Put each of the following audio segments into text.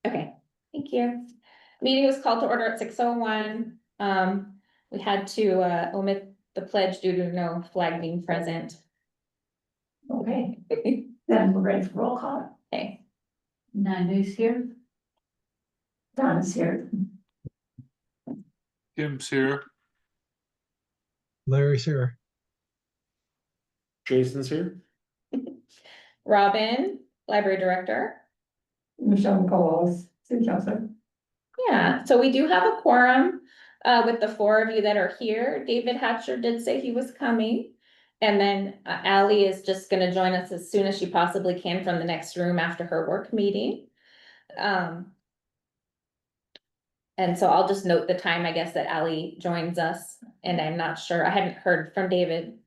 Okay, thank you. Meeting was called to order at 6:01. We had to omit the pledge due to no flag being present. Okay, then we're ready for roll call. Okay, Nandu's here. Donna's here. Tim's here. Larry's here. Jason's here. Robin, library director. Michelle McCall, city councilor. Yeah, so we do have a quorum with the four of you that are here. David Hatcher did say he was coming. And then Ally is just gonna join us as soon as she possibly can from the next room after her work meeting. And so I'll just note the time, I guess, that Ally joins us, and I'm not sure, I hadn't heard from David.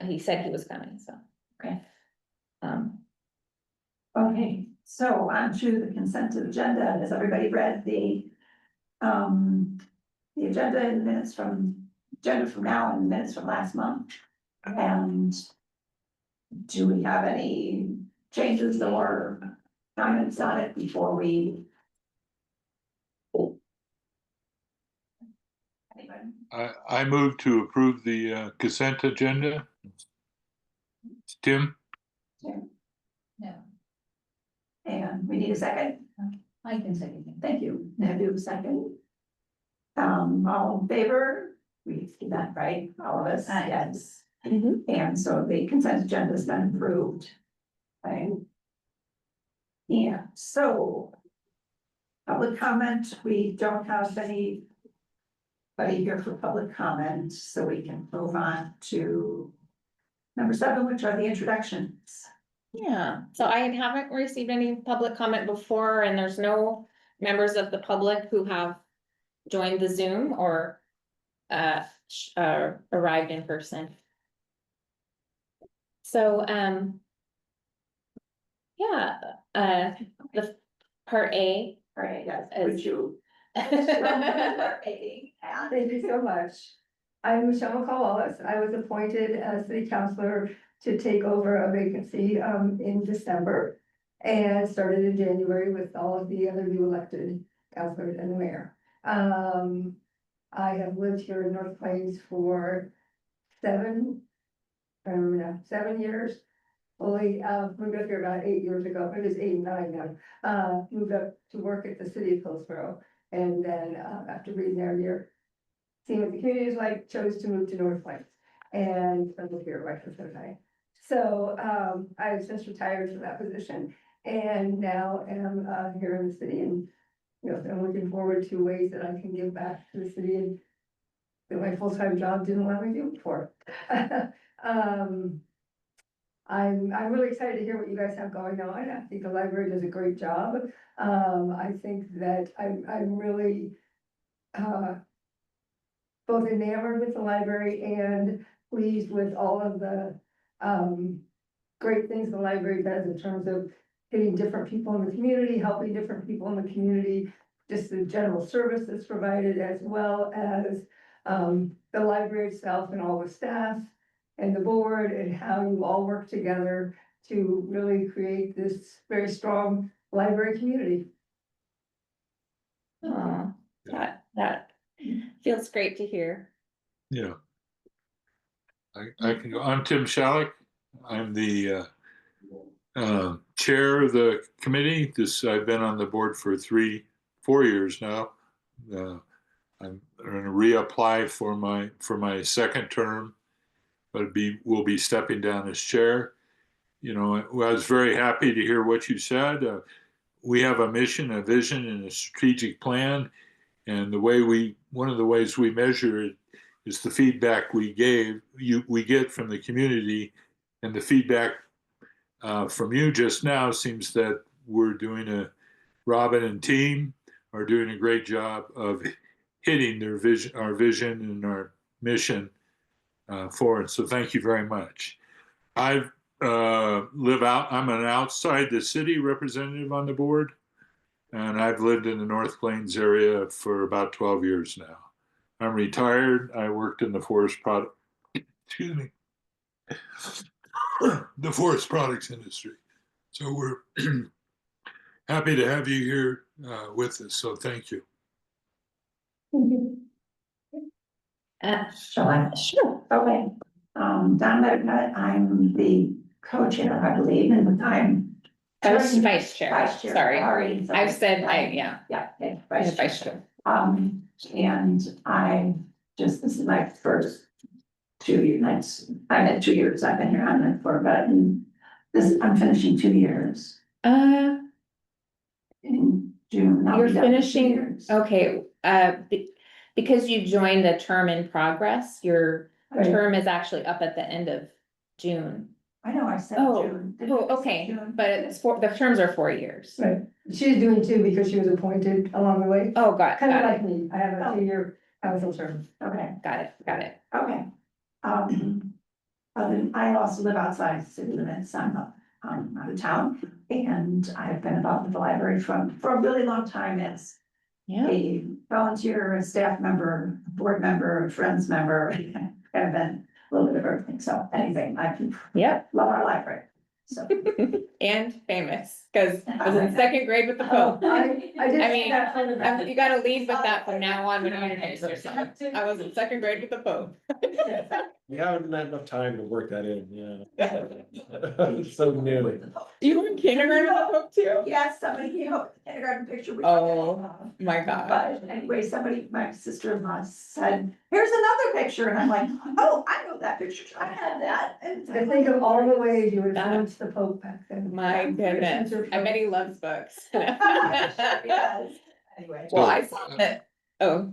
He said he was coming, so. Okay. Um, Okay, so on to the consent agenda. Has everybody read the agenda and minutes from now and minutes from last month? And do we have any changes or comments on it before we? Anyone? I move to approve the consent agenda. Tim? No. And we need a second. I can second. Thank you. Now do a second. All in favor? We did that, right? All of us? Yes. And so the consent agenda has been approved. Right? Yeah, so. Public comment, we don't have anybody here for public comment, so we can move on to number 7, which are the introductions. Yeah, so I haven't received any public comment before, and there's no members of the public who have joined the Zoom or arrived in person. So, yeah, the part A. All right, yes, As- would you? Thank you so much. I'm Michelle McCall-Wallace. I was appointed as city councilor to take over a vacancy in December and started in January with all of the other new elected councilors and the mayor. I have lived here in North Plains for 7 years. Fully moved up here about 8 years ago. It was 8 and 9 now. Moved up to work at the city of Hillsborough. And then after being there a year, seeing what the community is like, chose to move to North Plains and I live here right for some time. So I've since retired from that position and now am here in the city, and I'm looking forward to ways that I can give back to the city and that my full-time job didn't let me do before. I'm really excited to hear what you guys have going on. I think the library does a great job. I think that I'm really both enamored with the library and pleased with all of the great things the library does in terms of hitting different people in the community, helping different people in the community, just the general service that's provided, as well as the library itself and all the staff and the board, and how you all work together to really create this very strong library community. Oh, that feels great to hear. Yeah. I can go. I'm Tim Shalik. I'm the chair of the committee. I've been on the board for 4 years now. I'm going to reapply for my second term, but will be stepping down as chair. I was very happy to hear what you said. We have a mission, a vision, and a strategic plan. And one of the ways we measure it is the feedback we get from the community, and the feedback from you just now seems that Robin and team are doing a great job of hitting our vision and our mission forward. So thank you very much. I'm an outside the city representative on the board, and I've lived in the North Plains area for about 12 years now. I'm retired. I worked in the forest the forest products industry. So happy to have you here with us, so thank you. Shall I? Sure. Okay. Don Medicott, I'm the co-chair, I believe, and I'm. Vice chair, Vice chair. sorry. Sorry. I've said, yeah. Yeah, okay, Vice vice chair. chair. And this is my first 2 years, I'm at 2 years, I've been here on it for about, I'm finishing 2 years in June. I'll You're be done with 2 finishing, years. okay, because you joined a term in progress, your Right. term is actually up at the end of June. I know, I said Oh, June. Didn't I say okay, June? but it's the terms are 4 years. Right, she's doing two because she was appointed along the way, Oh, got kind of it, like me, I have a 2-year council term. Okay. got it. Okay. I also live outside city limits, I'm out of town, and I've been involved with the library for a really long time as Yeah, a volunteer, a staff member, a board member, a friends member, kind of been a little bit of everything, so anything, I yep, love our library, so. and famous, because I was in second grade with the Pope. I did I see mean, that photograph. You gotta lead with that from now on when you introduce yourself. I was in second grade with the Pope. We haven't had enough time to work that in, yeah. So new. You were in kindergarten with the Pope too? Yes, somebody came up with a kindergarten picture. Oh, my God. But anyway, my sister-in-law said, here's another picture, and I'm like, oh, I know that picture, I had that. And To think of all the ways you influenced the Pope back then. My goodness, I bet he loves books. Yes. Anyway. Well, I saw that, oh,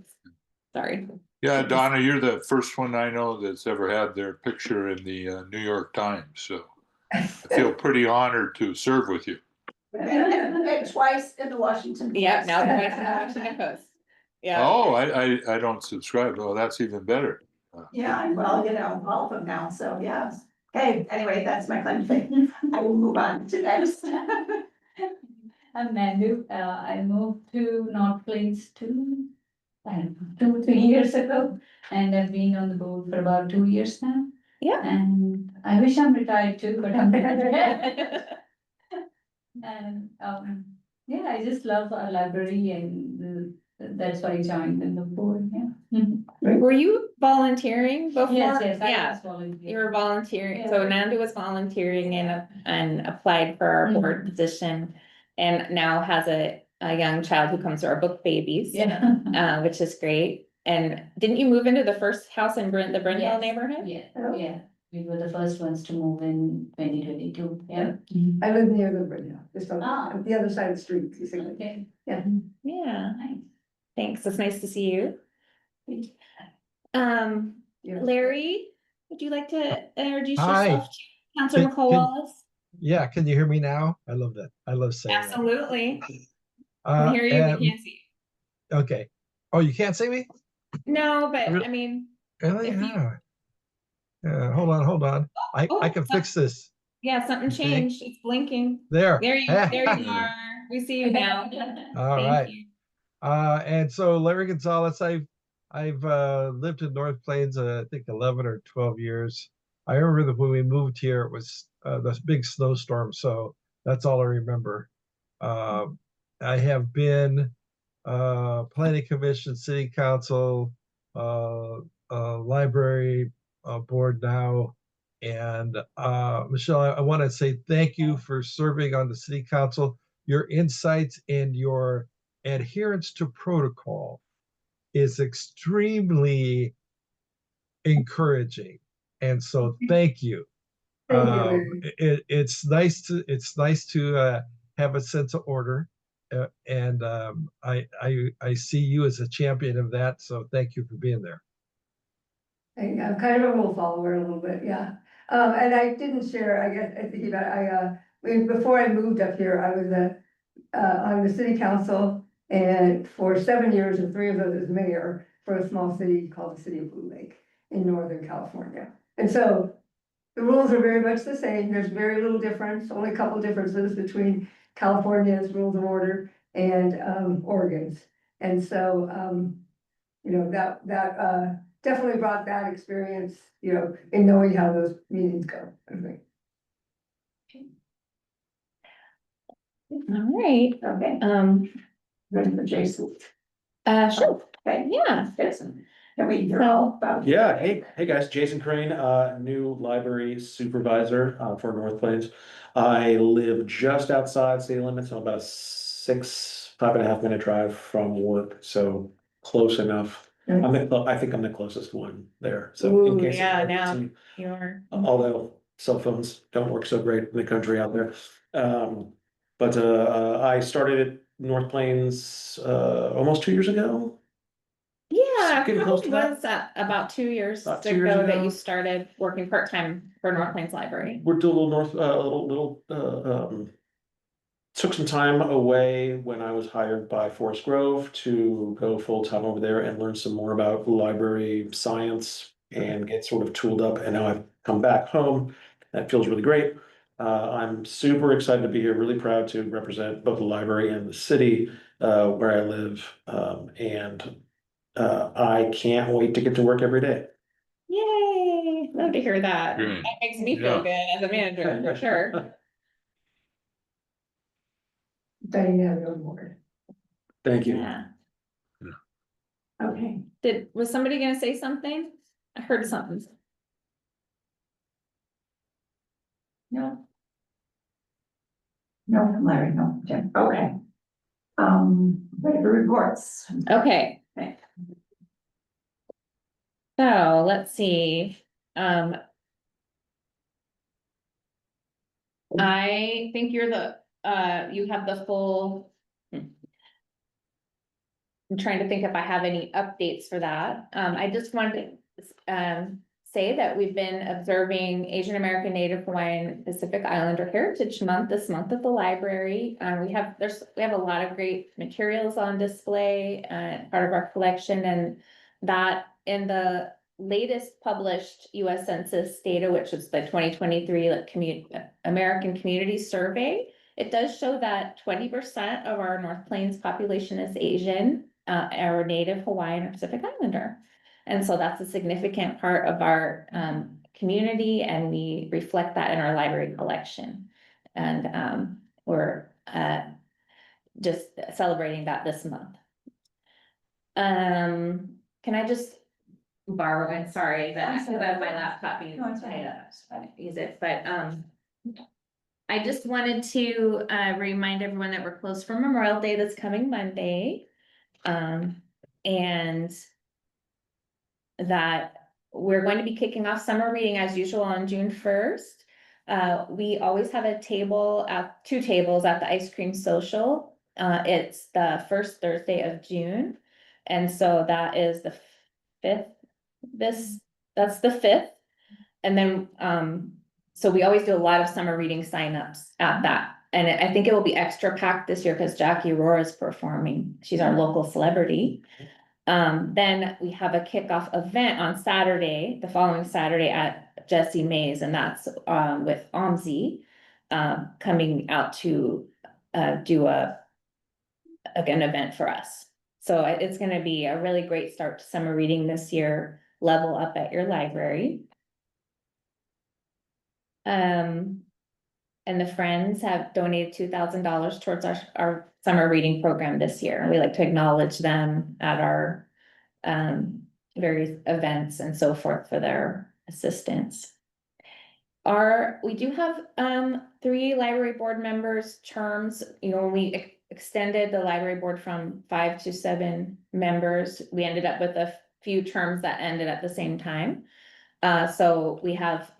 sorry. Yeah, Donna, you're the first one I know that's ever had their picture in the New York Times, so I feel pretty honored to serve with you. And twice in the Washington Post. Yeah, now the Washington Post. Yeah, Oh, I don't subscribe. Oh, that's even better. Yeah, well, all of them now, so yes. Okay, anyway, that's my claim to fame. I will move on to next. I'm Mandu. I moved to North Plains I don't know, 2-3 years ago, and I've been on the board for about 2 years now. yeah. And I wish I'm retired too, but I'm not. And yeah, I just love our library, and that's why I joined in the board. Yeah. Were you volunteering before? Yes, I Yeah, was volunteering. you were volunteering, so Yeah. Nanda was volunteering and applied for our board position. And now has a young child who comes to our book babies. Yeah. Which is great. And didn't you move into the first house in the Brindle Yes. neighborhood? Yeah. We were the first ones to move in 2022. Yeah. I live near the bridge now, just Ah. on the other side of the street, basically. Okay. Yeah. Yeah, Nice. thanks. It's nice to see you. Thank you. Yeah. Larry, would you like to introduce Hi. yourself to Counselor Can- McCall can- Wallace? Yeah, can you hear me now? I love that. I love saying that. Absolutely. Can Uh, hear you, and- we can't see Okay. Oh, you can't see me? you. No, but Really? I mean, Really? If you- Yeah. Yeah, hold on. I Oh, can fix this. yeah, something You see? changed. It's blinking. There. There you are. We see you now. All Thank right. you. And so Larry Gonzalez, I've lived in North Plains, I think 11 or 12 years. I remember that when we moved here, it was this big snowstorm, so that's all I remember. I have been planning commission, city council, library board now. And Michelle, I want to say thank you for serving on the city council. Your insights and your adherence to protocol is extremely encouraging. And so thank you. Thank you, Larry. It's nice to have a sense of order. And I see you as a champion of that. So thank you for being there. I'm kind of a rule follower a little bit, yeah. And I didn't share, I guess, I think about, before I moved up here, I was on the city council and for 7 years, and 3 of those as mayor for a small city called the City of Blue Lake in Northern California. And so the rules are very much the same. There's very little difference, only a couple differences between California's rules of order and Oregon's. And so, that definitely brought that experience, in knowing how those meetings go, I think. All right, Okay, ready for Jason? sure, Okay, yeah. Jason, can we hear all about? Yeah, hey guys, Jason Crane, new library supervisor, for North Plains. I live just outside city limits, so about a 5.5 minute drive from work, so close enough. I think I'm the closest one there, so. in Ooh, case yeah, of now emergency, you're. Although cell phones don't work so great in the country out there. But I started at North Plains almost 2 years ago. Yeah, Getting close to probably that. was about 2 years About 2 years ago that ago. you started working part-time for North Plains Library. We're doing a little took some time away when I was hired by Forest Grove to go full-time over there and learn some more about library science and get sort of tooled up, and now I've come back home. That feels really great. I'm super excited to be here, really proud to represent both the library and the city where I live. And I can't wait to get to work every day. Yay, love to hear that. Great. That makes me feel good as a manager, for sure. Diane, your board. Thank you. Yeah. Okay, Was somebody gonna say something? I heard something. no. No, Larry, no, Jim, okay. Ready for reports? Okay. Okay. So let's see, I think you're you have the full. I'm trying to think if I have any updates for that. I just wanted to, say that we've been observing Asian American, Native Hawaiian, Pacific Islander Heritage Month this month at the library. We have a lot of great materials on display, part of our collection, and that in the latest published US Census data, which is the 2023 American Community Survey, it does show that 20% of our North Plains population is Asian, or Native Hawaiian or Pacific Islander. And so that's a significant part of our community, and we reflect that in our library collection. And we're just celebrating that this month. Can I just borrow it? Sorry, that's my laptop being No, it's use it, but I just wanted to remind everyone that we're closed for Memorial Day that's coming Monday. And that we're going to be kicking off summer reading as usual on June 1st. We always have a table at 2 tables at the ice cream social. It's the first Thursday of June. And so that is the 5th. That's the 5th. And then, so we always do a lot of summer reading signups at that. And I think it will be extra packed this year because Jackie Aurora is performing. She's our local celebrity. Then we have a kickoff event on Saturday, the following Saturday at Jesse Mays, and that's with OMSI coming out to do an event for us. So it's going to be a really great start to summer reading this year. Level up at your library. And the Friends have donated $2,000 towards our summer reading program this year. We like to acknowledge them at our various events and so forth for their assistance. We do have 3 library board members terms. We extended the library board from 5 to 7 members. We ended up with a few terms that ended at the same time. So we have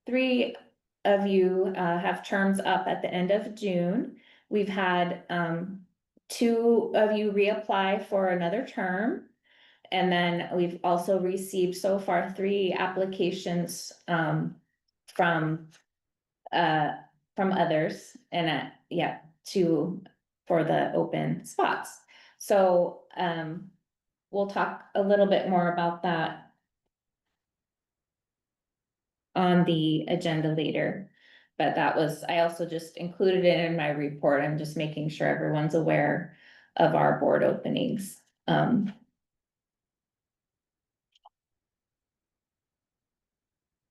3 of you have terms up at the end of June. We've had 2 of you reapply for another term. And then we've also received so far 3 applications from others, and for the open spots. So we'll talk a little bit more about that on the agenda later. But I also just included it in my report. I'm just making sure everyone's aware of our board openings.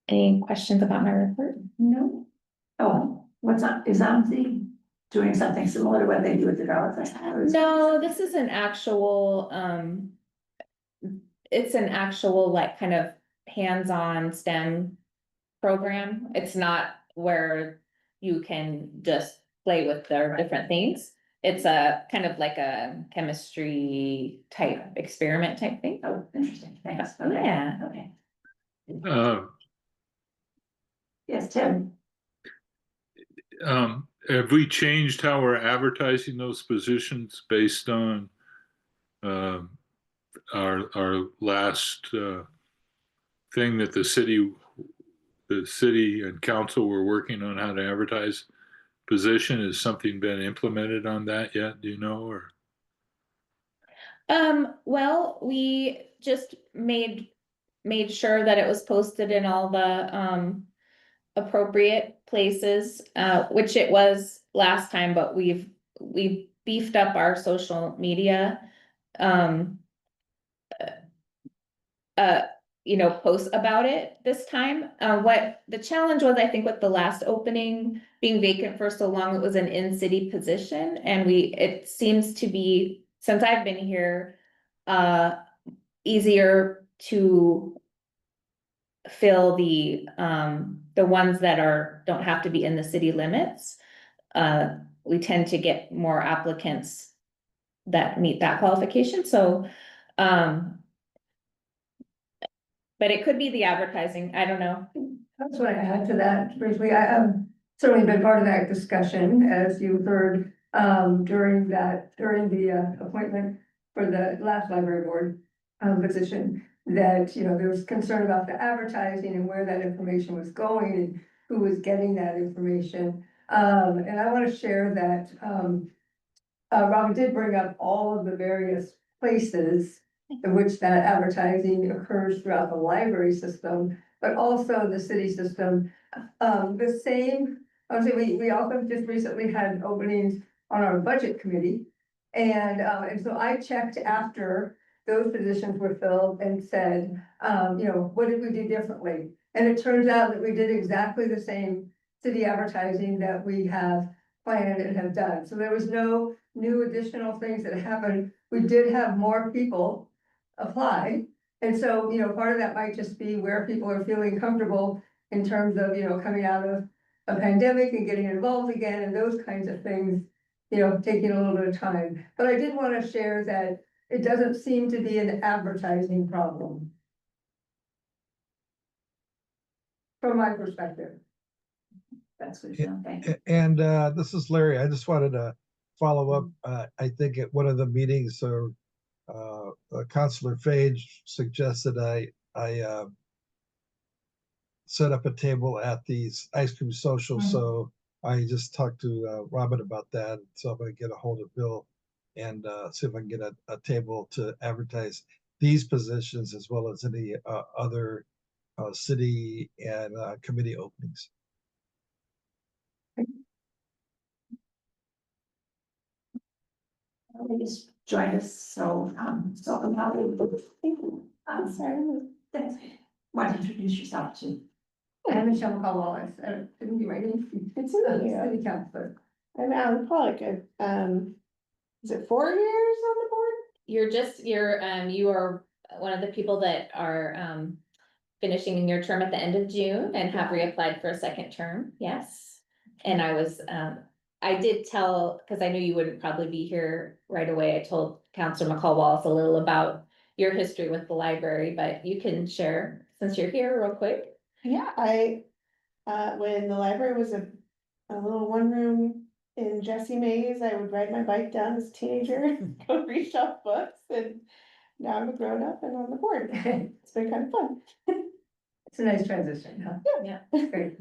Any questions about my report? No. Oh, what's up, is OMSI doing something similar to what they do at the Dartmouth Center? No, this is an actual, it's an actual like kind of hands-on STEM program. It's not where you can just play with their different things. It's a kind of like a chemistry type experiment type thing. Oh, interesting, thanks. Okay, Yeah. Okay, Uh, yes, Tim. Have we changed how we're advertising those positions based on our last thing that the city and council were working on how to advertise position? Has something been implemented on that yet? Do you know, or? Well, we just made sure that it was posted in all the, appropriate places, which it was last time, but we've beefed up our social media. Posts about it this time. What the challenge was, I think, with the last opening being vacant for so long, it was an in-city position, and it seems to be, since I've been here, easier to fill the ones that don't have to be in the city limits. We tend to get more applicants that meet that qualification, so, but it could be the advertising, I don't know. That's what I add to that briefly. I have certainly been part of that discussion, as you heard, during the appointment for the last library board position, that, there was concern about the advertising and where that information was going and who was getting that information. And I want to share that, Robin did bring up all of the various places in which that advertising occurs throughout the library system, but also the city system. The same, I would say, we also just recently had openings on our budget committee. And so I checked after those positions were filled and said, what did we do differently? And it turns out that we did exactly the same city advertising that we have planned and have done. So there was no new additional things that happened. We did have more people apply. And so, part of that might just be where people are feeling comfortable in terms of, coming out of a pandemic and getting involved again and those kinds of things, taking a little bit of time. But I did want to share that it doesn't seem to be an advertising problem. From my perspective. That's good to know, thank you. And this is Larry. I just wanted to follow up. I think at one of the meetings, Councilor Phage suggested I set up a table at the ice cream social. So I just talked to Robin about that. So I'm going to get a hold of Bill and see if I can get a table to advertise these positions as well as any other city and committee openings. Please join us, so sorry, want to introduce yourself to? I'm Michelle McCall-Wallace, didn't give my name. It's in here. City councilor. I'm Alan Pollock. Is it 4 years on the board? You are one of the people that are, finishing your term at the end of June and have reapplied for a second term, yes. And I did tell, because I knew you wouldn't probably be here right away, I told Councilor McCall Wallace a little about your history with the library, but you can share, since you're here, real quick. Yeah, when the library was a little one room in Jessie Mays, I would ride my bike down as a teenager, go reshelf books, and now I'm a grown up and on the board. It's been kind of fun. It's a nice transition, huh? Yeah. Great.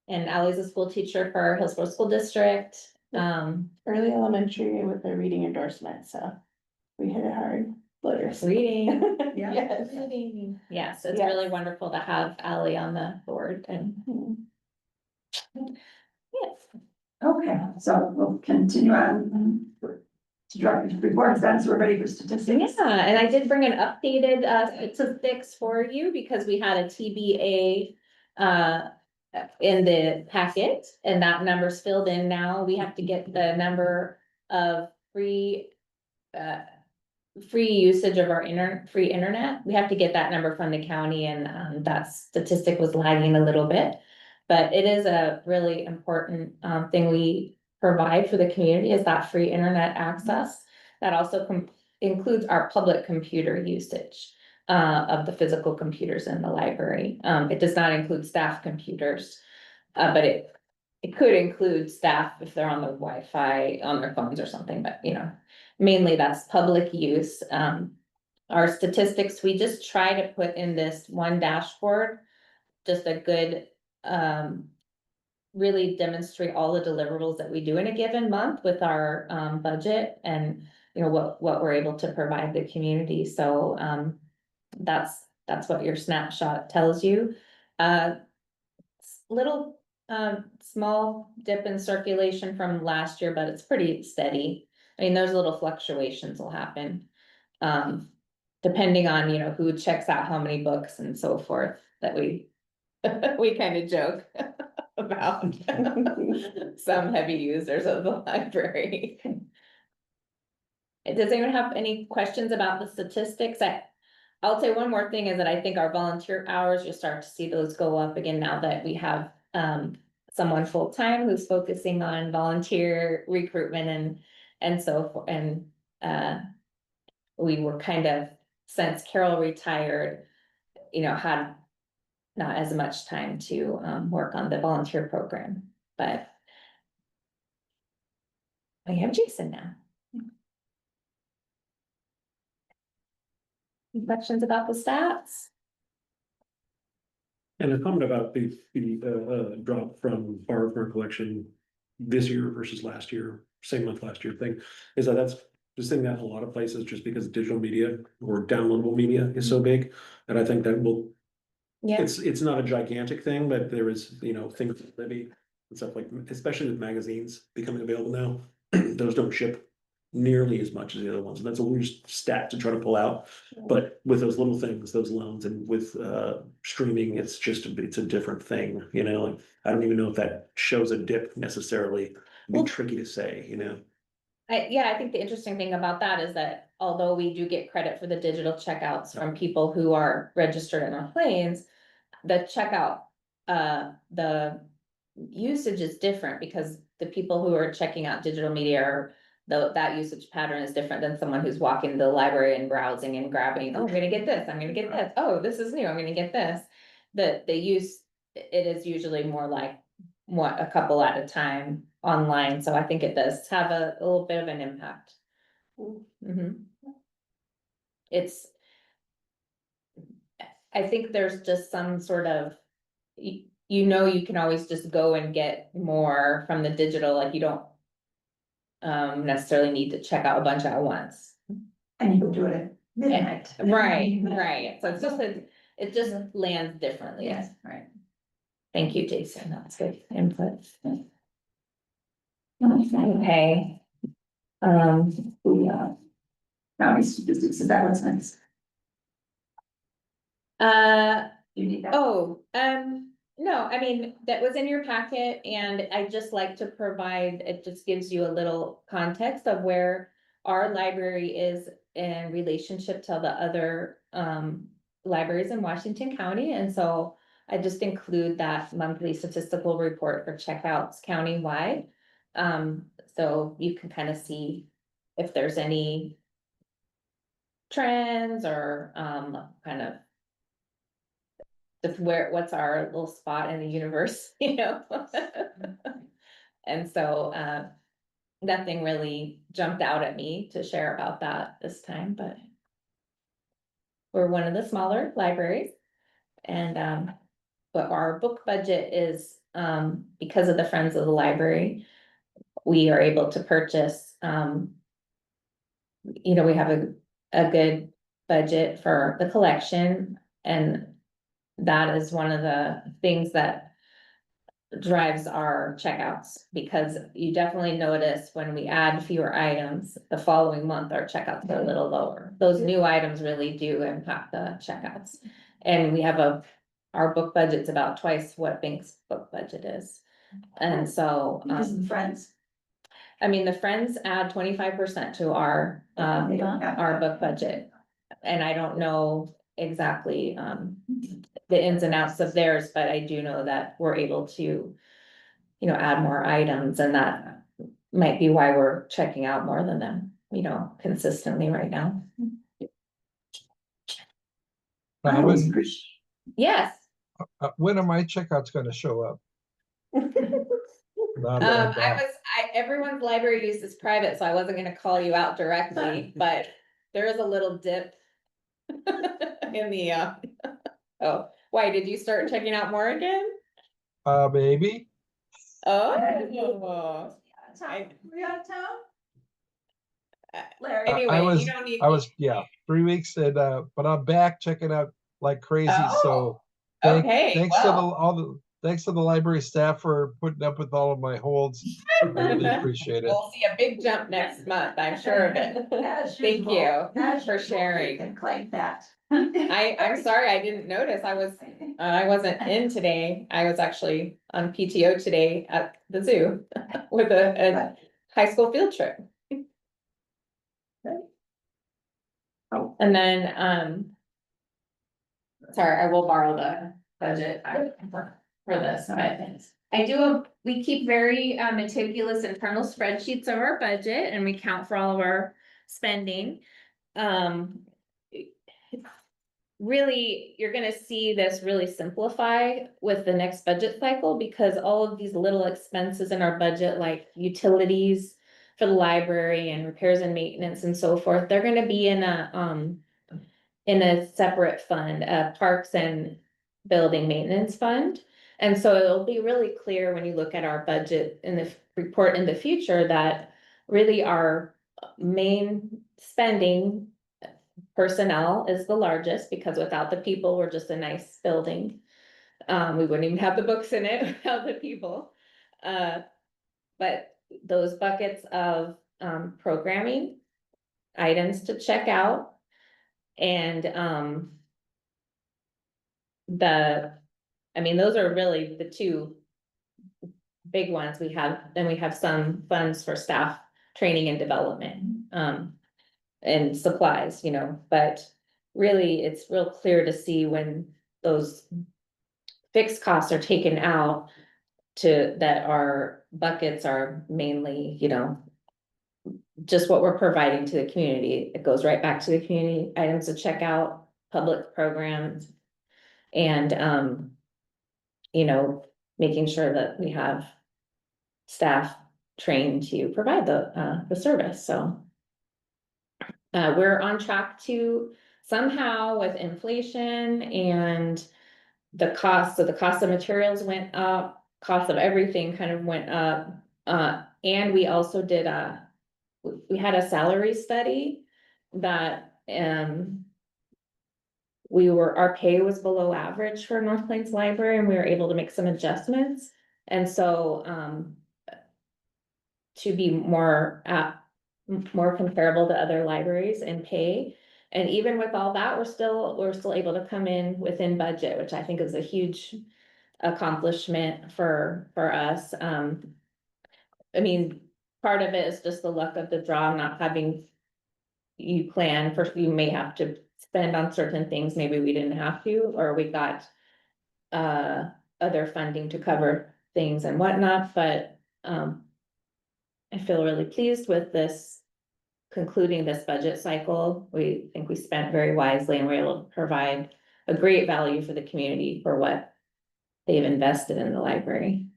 And Allie's a school teacher for Hillsborough School District. Early elementary with a reading endorsement, so we hit it hard. Letters. Reading. Yeah. Yes. Yeah, so it's Yes. really wonderful to have Allie on the board and. Yes. Okay, so we'll continue on to director's reports then, so we're ready for statistics. Yeah, and I did bring an updated statistics for you because we had a TBA in the packet, and that number's filled in now. We have to get the number of free usage of our free internet. We have to get that number from the county, and that statistic was lagging a little bit. But it is a really important thing we provide for the community, is that free internet access. That also includes our public computer usage of the physical computers in the library. It does not include staff computers, but it could include staff if they're on the Wi-Fi on their phones or something, but mainly that's public use. Our statistics, we just try to put in this one dashboard, just a good, really demonstrate all the deliverables that we do in a given month with our budget, and what we're able to provide the community. So that's what your snapshot tells you. Little small dip in circulation from last year, but it's pretty steady. I mean, those little fluctuations will happen. Depending on, who checks out how many books and so forth, that we kind of joke about some heavy users of the library. Does anyone have any questions about the statistics? I'll say one more thing is that I think our volunteer hours, you'll start to see those go up again now that we have someone full-time who's focusing on volunteer recruitment and so forth. And we were kind of, since Carol retired, had not as much time to work on the volunteer program, but we have Jason now. Any questions about the stats? And a comment about the drop from borrowed from collection this year versus last year, same month last year thing, is that's just seeing that in a lot of places, just because digital media or downloadable media is so big. And I think that will, Yeah, it's not a gigantic thing, but there is, things like Libby and stuff like, especially with magazines becoming available now, those don't ship nearly as much as the other ones. And that's a weird stat to try to pull out. But with those little things, those loans, and with streaming, it's a different thing, like, I don't even know if that shows a dip necessarily. It'd be tricky to say, I think the interesting thing about that is that although we do get credit for the digital checkouts from people who are registered in our planes, the checkout, the usage is different, because the people who are checking out digital media are, that usage pattern is different than someone who's walking to the library and browsing and grabbing, oh, I'm gonna get this, I'm gonna get this, oh, this is new, I'm gonna get this. The use, it is usually more like a couple at a time online, so I think it does have a little bit of an impact. I think there's just some sort of, you can always just go and get more from the digital, like you don't necessarily need to check out a bunch at once. And you can do it at midnight. Right, so it's just it just lands differently. Yes, right. Thank you, Jason, that's good input. Okay. Yeah. Now it's statistics, is that what's next? You need that? No, I mean, that was in your packet, and I just like to provide, it just gives you a little context of where our library is in relationship to the other libraries in Washington County, and so I just include that monthly statistical report for checkouts countywide. So you can kind of see if there's any trends or kind of what's our little spot in the universe, And so nothing really jumped out at me to share about that this time, but we're one of the smaller libraries, and but our book budget is because of the Friends of the Library, we are able to purchase we have a good budget for the collection, and that is one of the things that drives our checkouts, because you definitely notice when we add fewer items, the following month, our checkouts are a little lower. Those new items really do impact the checkouts. And we have our book budget's about twice what Bank's book budget is. And so, Because of friends. I mean, the Friends add 25% to They don't have our that. book budget. And I don't know exactly, the ins and outs of theirs, but I do know that we're able to, you know, add more items, and that might be why we're checking out more than them, you know, consistently right now. I always appreciate. Yes, When are my checkouts gonna show up? Now that I'm back. everyone's library use is private, so I wasn't gonna call you out directly, but there is a little dip. In the, oh, why, did you start checking out more again? Maybe. Oh. Were you out of town? Uh, Larry? Anyway, was- you don't need. I was, yeah, 3 weeks and, but I'm back checking out like crazy, so. Oh, okay, Thanks to well. thanks to the library staff for putting up with all of my holds. I really appreciate it. We'll see a big jump next month, I'm sure of it. As Thank usual. you As for usual, sharing. you can claim that. I'm sorry, I didn't notice, I wasn't in today, I was actually on PTO today at the zoo with a high school field trip. Oh. And then, sorry, I will borrow the budget for this, but we keep very meticulous internal spreadsheets of our budget, and we count for all of our spending. Really, you're gonna see this really simplify with the next budget cycle, because all of these little expenses in our budget, like utilities for the library and repairs and maintenance and so forth, they're gonna be in a separate fund, a parks and building maintenance fund. And so it'll be really clear when you look at our budget in the report in the future that really our main spending, personnel is the largest, because without the people, we're just a nice building. We wouldn't even have the books in it without the people. But those buckets of programming, items to check out, and those are really the two big ones we have. Then we have some funds for staff training and development, and supplies, you know, but really it's real clear to see when those fixed costs are taken out that our buckets are mainly, you know, just what we're providing to the community. It goes right back to the community, items to check out, public programs, and you know, making sure that we have staff trained to provide the service, so. We're on track to somehow, with inflation and the cost of materials went up, cost of everything kind of went up. And we also did we had a salary study that, our pay was below average for North Plains Library, and we were able to make some adjustments. And so, to be more comparable to other libraries in pay. And even with all that, we're still able to come in within budget, which I think is a huge accomplishment for us. I mean, part of it is just the luck of the draw, not having you plan for, you may have to spend on certain things, maybe we didn't have to, or we got other funding to cover things and whatnot, but I feel really pleased with this, concluding this budget cycle. We think we spent very wisely, and we're able to provide a great value for the community for what they've invested in the library.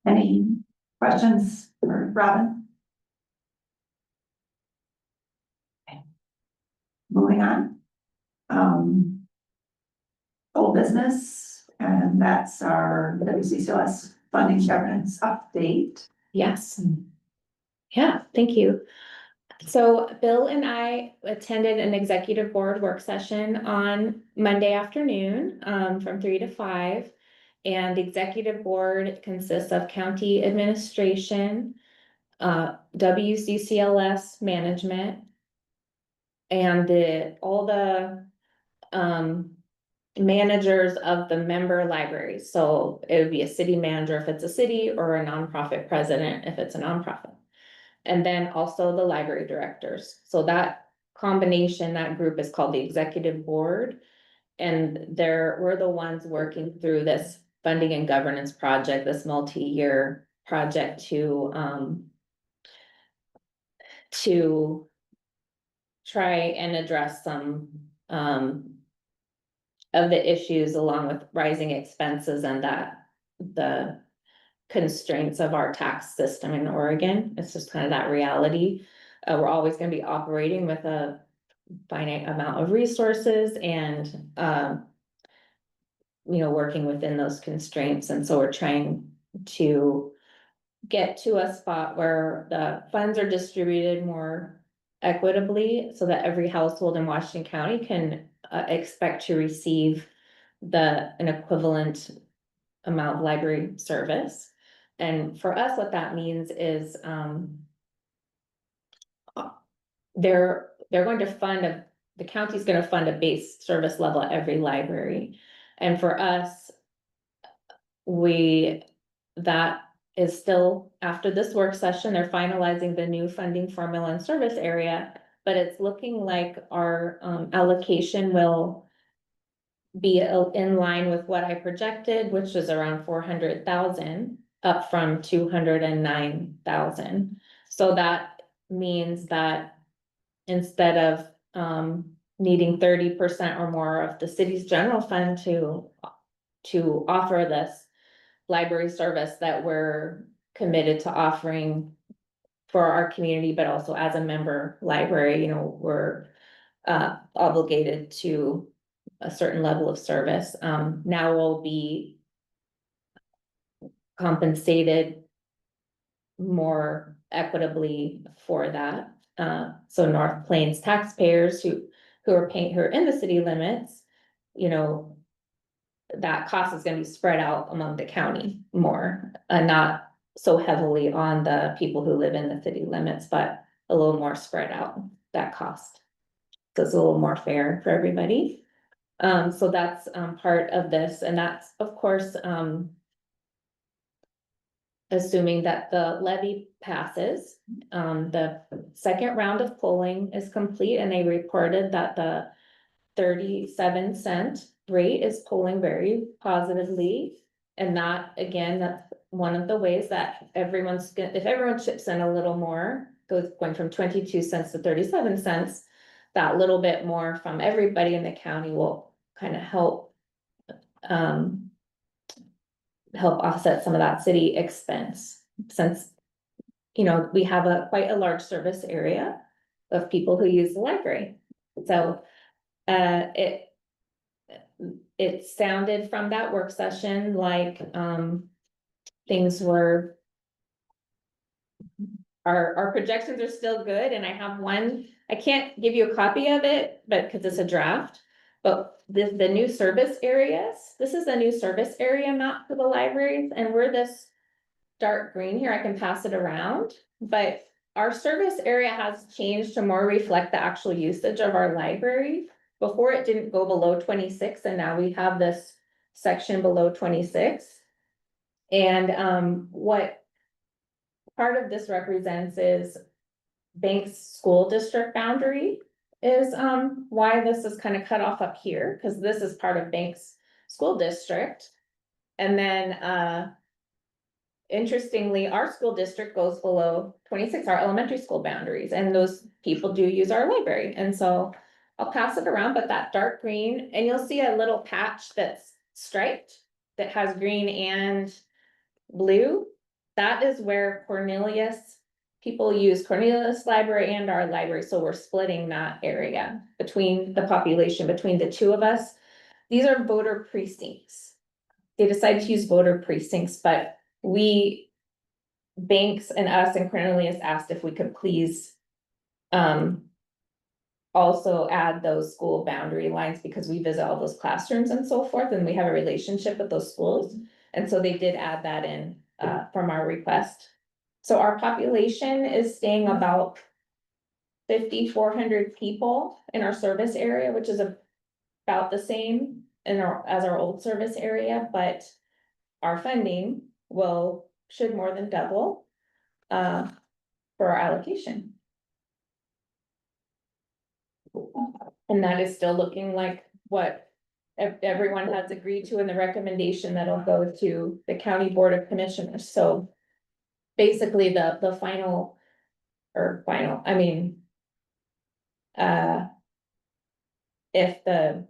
Any questions for Robin? Okay. Moving on. Old business, and that's our WCCLS funding governance update. Yes. Yeah, thank you. So Bill and I attended an executive board work session on Monday afternoon, from 3 to 5. And the executive board consists of county administration, WCCLS management, and all the, managers of the member libraries. So it would be a city manager if it's a city, or a nonprofit president if it's a nonprofit. And then also the library directors. So that combination, that group is called the executive board. And we're the ones working through this funding and governance project, this multi-year project to try and address some, of the issues along with rising expenses and the constraints of our tax system in Oregon. It's just kind of that reality. We're always gonna be operating with a finite amount of resources and, working within those constraints. And so we're trying to get to a spot where the funds are distributed more equitably so that every household in Washington County can expect to receive an equivalent amount of library service. And for us, what that means is they're going to fund the county's gonna fund a base service level at every library. And for us, that is still, after this work session, they're finalizing the new funding formula and service area. But it's looking like our allocation will be in line with what I projected, which is around 400,000, up from 209,000. So that means that instead of needing 30% or more of the city's general fund to offer this library service that we're committed to offering for our community, but also as a member library, we're obligated to a certain level of service. Now we'll be compensated more equitably for that. So North Plains taxpayers who are in the city limits, that cost is gonna be spread out among the county more, not so heavily on the people who live in the city limits, but a little more spread out, that cost. So it's a little more fair for everybody. So that's part of this, and that's, of course, assuming that the levy passes. The second round of polling is complete, and they reported that the 37-cent rate is polling very positively. And that, again, that's one of the ways that if everyone chips in a little more, going from 22 cents to 37 cents, that little bit more from everybody in the county will kind of help offset some of that city expense, since we have quite a large service area of people who use the library. So it sounded from that work session like things were, our projections are still good, and I have one, I can't give you a copy of it, but because it's a draft. But the new service areas, this is a new service area map for the libraries, and we're this dark green here, I can pass it around. But our service area has changed to more reflect the actual usage of our library. Before, it didn't go below 26, and now we have this section below 26. And what part of this represents is Banks School District boundary is why this is kind of cut off up here, because this is part of Banks School District. And then interestingly, our school district goes below 26, our elementary school boundaries, and those people do use our library. And so I'll pass it around, but that dark green, and you'll see a little patch that's striped that has green and blue. That is where people use Cornelius Library and our library. So we're splitting that area between the population, between the two of us. These are voter precincts. They decided to use voter precincts, but Banks and us and Cornelius asked if we could please also add those school boundary lines, because we visit all those classrooms and so forth, and we have a relationship with those schools. And so they did add that in from our request. So our population is staying about 5,400 people in our service area, which is about the same as our old service area, but our funding should more than double for our allocation. And that is still looking like what everyone has agreed to in the recommendation that'll go to the County Board of Commissioners. So basically the final, I mean, if the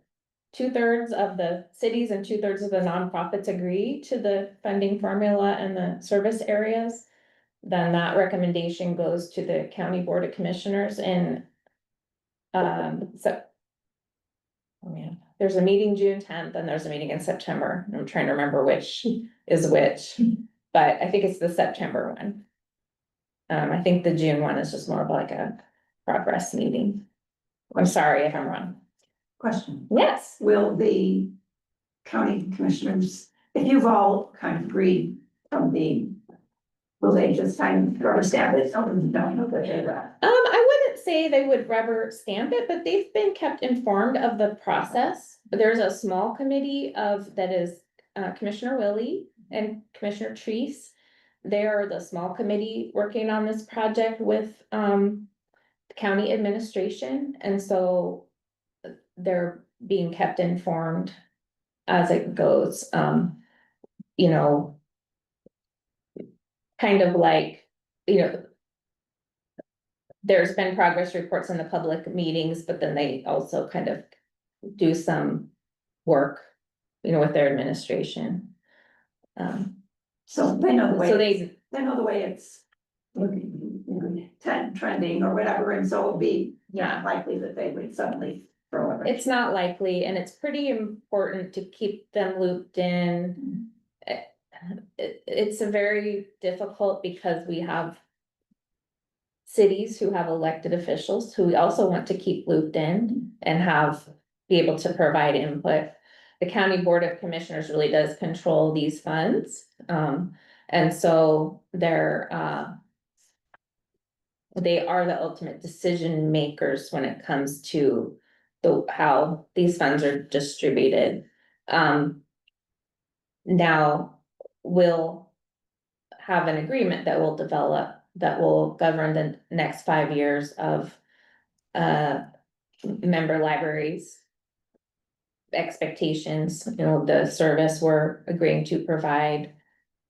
2/3 of the cities and 2/3 of the nonprofits agree to the funding formula and the service areas, then that recommendation goes to the County Board of Commissioners and so. Oh man, there's a meeting June 10th and there's a meeting in September. I'm trying to remember which is which, but I think it's the September one. I think the June one is just more of like a progress meeting. I'm sorry if I'm wrong. Question, Yes, will the county commissioners, if you've all kind of agreed from will they just sign rubber stamp it? Oh, no, okay, right. I wouldn't say they would rubber stamp it, but they've been kept informed of the process. There's a small committee that is Commissioner Willie and Commissioner Treese. They are the small committee working on this project with the county administration, and so they're being kept informed as it goes. You know, kind of like, you know, there's been progress reports in the public meetings, but then they also kind of do some work, you know, with their administration. So they know the way. So They know the way it's looking, you know, trending or whatever, and so it'll be not likely that they would suddenly throw it. it's not likely, and it's pretty important to keep them looped in. It's a very difficult because we have cities who have elected officials who we also want to keep looped in and be able to provide input. The County Board of Commissioners really does control these funds. And so they are the ultimate decision makers when it comes to how these funds are distributed. Now we'll have an agreement that will develop that will govern the next 5 years of member libraries expectations, you know, the service we're agreeing to provide,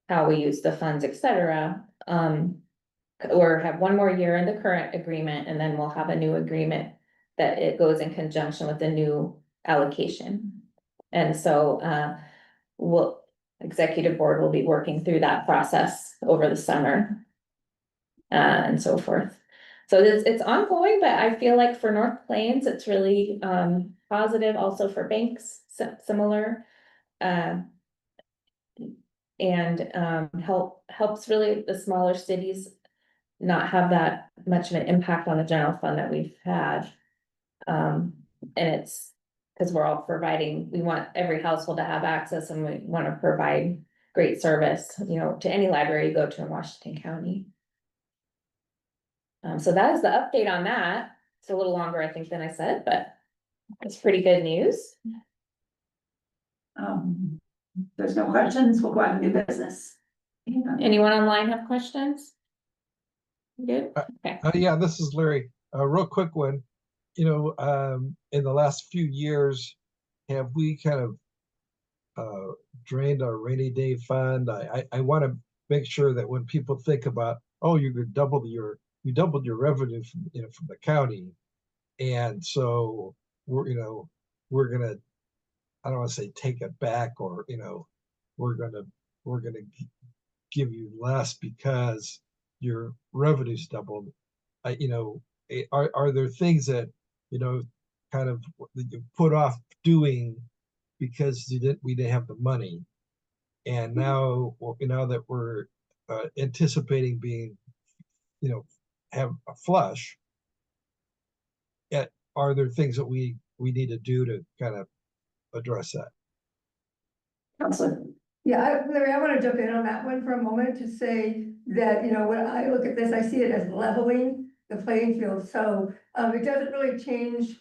how we use the funds, etc. Or have one more year in the current agreement, and then we'll have a new agreement that it goes in conjunction with the new allocation. And so executive board will be working through that process over the summer. And so forth. So it's ongoing, but I feel like for North Plains, it's really positive, also for Banks, similar. And helps really the smaller cities not have that much of an impact on the general fund that we've had. And it's because we're all we want every household to have access, and we want to provide great service, you know, to any library you go to in Washington County. So that is the update on that. It's a little longer, I think, than I said, but it's pretty good news. There's no questions, we'll go on to new business. Anyone online have questions? Good, okay. Yeah, this is Larry. A real quick one. You know, in the last few years, have we kind of drained our rainy day fund? I want to make sure that when people think about, oh, you doubled your revenue from, you know, from the county, and so we're gonna, I don't want to say take it back, or, you know, we're gonna give you less because your revenue's doubled. You know, are there things that, you know, kind of you put off doing because we didn't have the money, and now that we're anticipating being, you know, have a flush, are there things that we need to do to kind of address that? Counselor. Yeah, Larry, I want to jump in on that one for a moment to say that, you know, when I look at this, I see it as leveling the playing field. So, it doesn't really change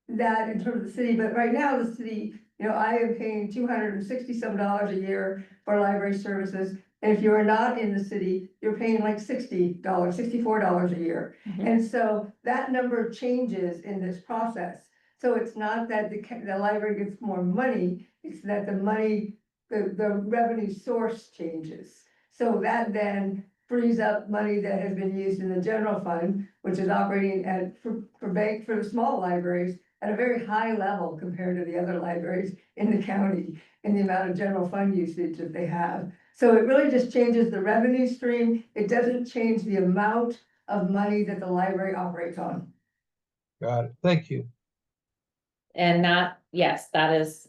that in terms of the city, but right now the city, you know, I am paying $260 a year for library services. And if you are not in the city, you're paying like $60, $64 a year. Mhm. And so that number changes in this process. So it's not that the library gets more money, it's that the money, the revenue source changes. So that then frees up money that has been used in the general fund, which is operating at, for the small libraries, at a very high level compared to the other libraries in the county in the amount of general fund usage that they have. So it really just changes the revenue stream. It doesn't change the amount of money that the library operates on. Got it. Thank you. And that, yes, that is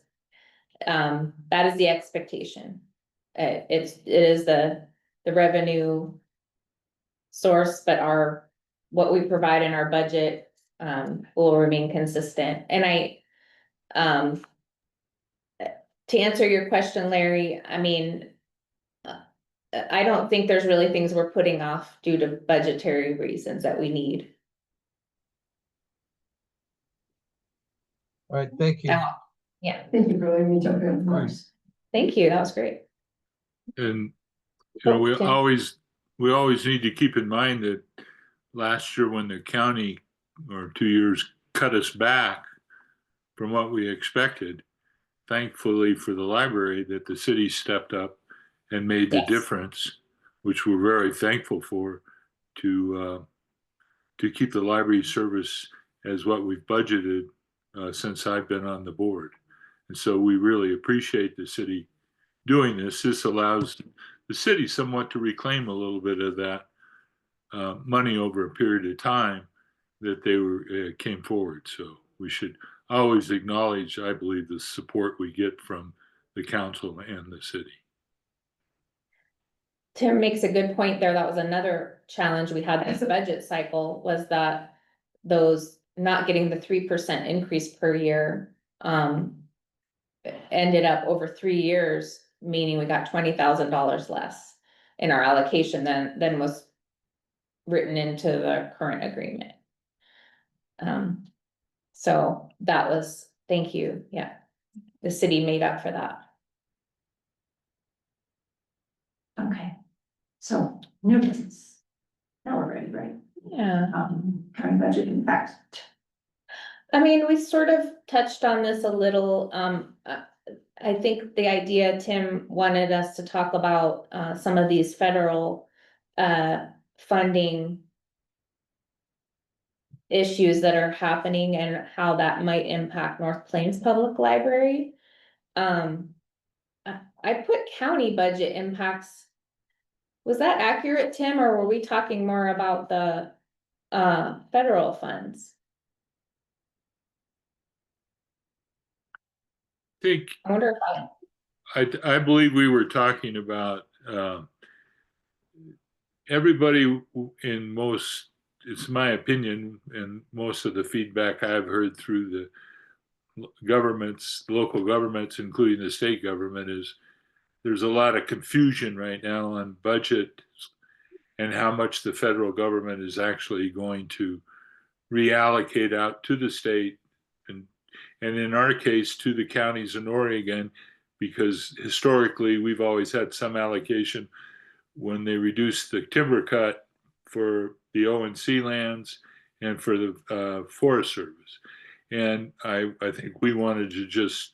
the expectation. It is the revenue source, but what we provide in our budget, will remain consistent. And to answer your question, Larry, I mean, I don't think there's really things we're putting off due to budgetary reasons that we need. All right, thank you. Yeah, Thank you for letting me jump in. Of course. thank you, that was great. And, you know, we Okay. always need to keep in mind that last year when the county, or 2 years, cut us back from what we expected, thankfully for the library, that the city stepped up and made the Yes. difference, which we're very thankful for, to keep the library service as what we've budgeted since I've been on the board. And so we really appreciate the city doing this. This allows the city somewhat to reclaim a little bit of that money over a period of time that they came forward. So we should always acknowledge, I believe, the support we get from the council and the city. Tim makes a good point there. That was another challenge we had this budget cycle, was that those not getting the 3% increase per year, ended up over 3 years, meaning we got $20,000 less in our allocation than was written into the current agreement. So that was, thank you, yeah. The city made up for that. Okay, so new business. Now we're ready, right? Yeah. Current budget impact. I mean, we sort of touched on this a little, I think the idea, Tim wanted us to talk about, some of these federal, funding issues that are happening and how that might impact North Plains Public Library. I put county budget impacts. Was that accurate, Tim, or were we talking more about the, federal funds? I think I wonder if I believe we were talking about everybody in most, it's my opinion, and most of the feedback I've heard through the governments, local governments, including the state government, is there's a lot of confusion right now on budget and how much the federal government is actually going to reallocate out to the state and in our case to the counties in Oregon, because historically we've always had some allocation when they reduced the timber cut for the ONC lands and for the Forest Service. And I think we wanted to just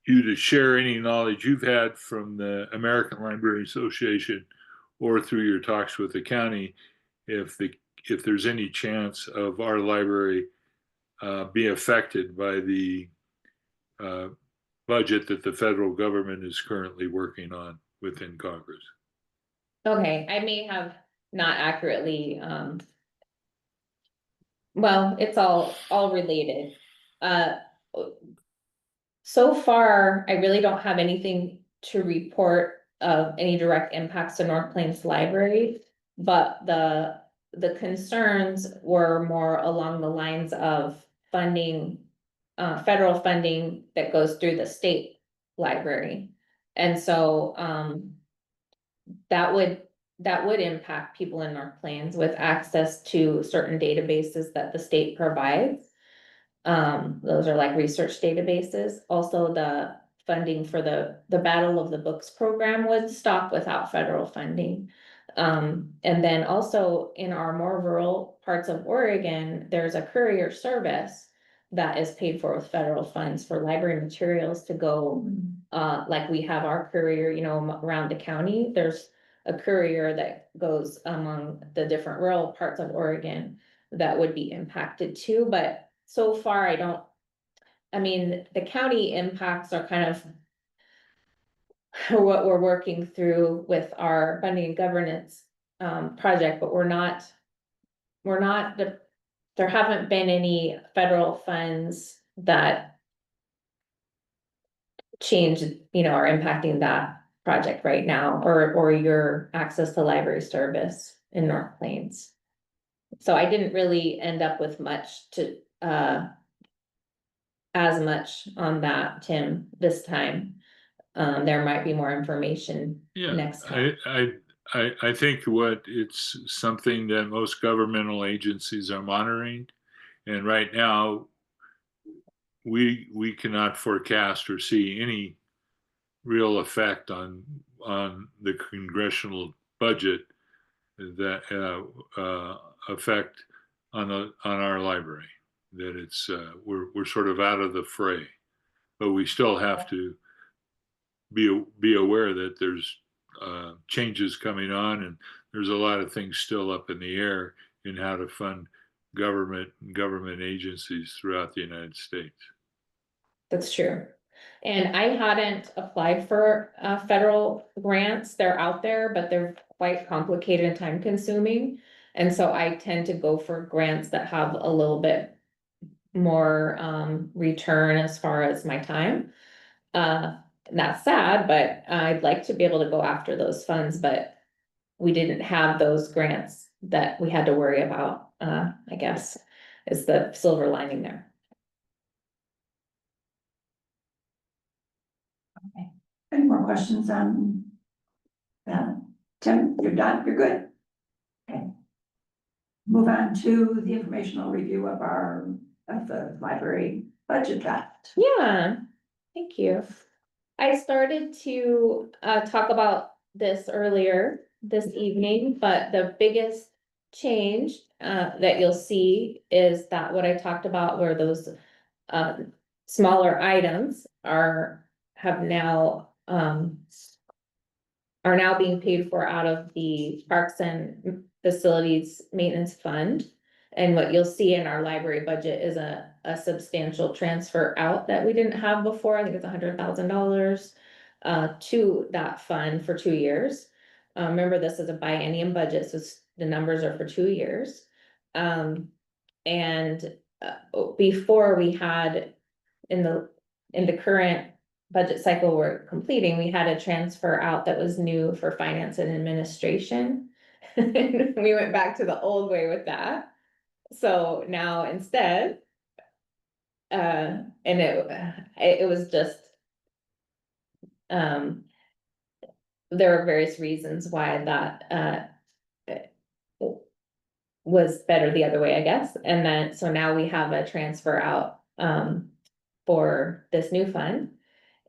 you to share any knowledge you've had from the American Library Association or through your talks with the county, if there's any chance of our library be affected by the budget that the federal government is currently working on within Congress. okay, I may have not accurately, well, it's all related. So far, I really don't have anything to report of any direct impacts to North Plains Library. But the concerns were more along the lines of funding, federal funding that goes through the state library. And so, that would that would impact people in North Plains with access to certain databases that the state provides. Those are like research databases. Also, the funding for the Battle of the Books program would stop without federal funding. And then also in our more rural parts of Oregon, there's a courier service that is paid for with federal funds for library materials to go. Like we have our courier, you know, around the county, there's a courier that goes among the different rural parts of Oregon that would be impacted too, but so far I mean, the county impacts are kind of what we're working through with our funding and governance project, but there haven't been any federal funds that change, you know, are impacting that project right now, or your access to library service in North Plains. So I didn't really end up with much to, as much on that, Tim, this time. There might be more information Yeah, next time. I think what it's something that most governmental agencies are monitoring. And right now, we cannot forecast or see any real effect on the congressional budget that effect on our library. That it's we're sort of out of the fray, but we still have to be aware that there's changes coming on, and there's a lot of things still up in the air in how to fund government agencies throughout the United States. That's true. And I hadn't applied for federal grants. They're out there, but they're quite complicated and time consuming. And so I tend to go for grants that have a little bit more return as far as my time. That's sad, but I'd like to be able to go after those funds, but we didn't have those grants that we had to worry about, I guess, is the silver lining there. Any more questions on that? Tim, you're done, you're good? Okay. Move on to the informational review of the library budget draft. Yeah, thank you. I started to talk about this earlier this evening, but the biggest change that you'll see is that what I talked about where those smaller items have now are now being paid for out of the Parks and Facilities Maintenance Fund. And what you'll see in our library budget is a substantial transfer out that we didn't have before. I think it's $100,000 to that fund for 2 years. Remember, this is a biennium budget, so the numbers are for 2 years. Before we had in the current budget cycle we're completing, we had a transfer out that was new for finance and administration. We went back to the old way with that. So now instead, and it was just, there are various reasons why that, was better the other way, I guess. And then, so now we have a transfer out, for this new fund.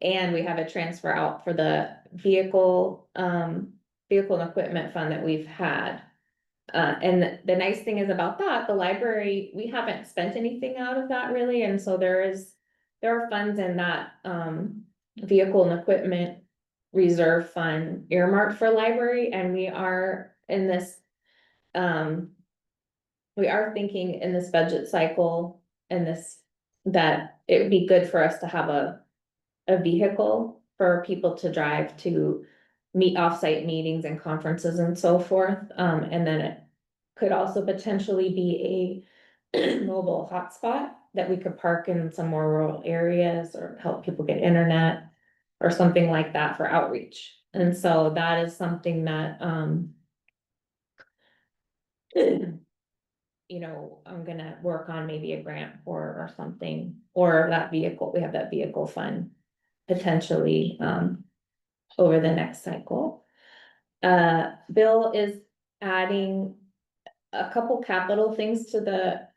And we have a transfer out for the vehicle and equipment fund that we've had. And the nice thing is about that, the library, we haven't spent anything out of that really, and so there are funds in that vehicle and equipment reserve fund earmarked for library, and we are in this we are thinking in this budget cycle that it would be good for us to have a vehicle for people to drive to meet offsite meetings and conferences and so forth. And then it could also potentially be a mobile hotspot that we could park in some more rural areas or help people get internet or something like that for outreach. And so that is something that, you know, I'm gonna work on maybe a grant for or something, or that vehicle, we have that vehicle fund potentially, over the next cycle. Bill is adding a couple capital things to the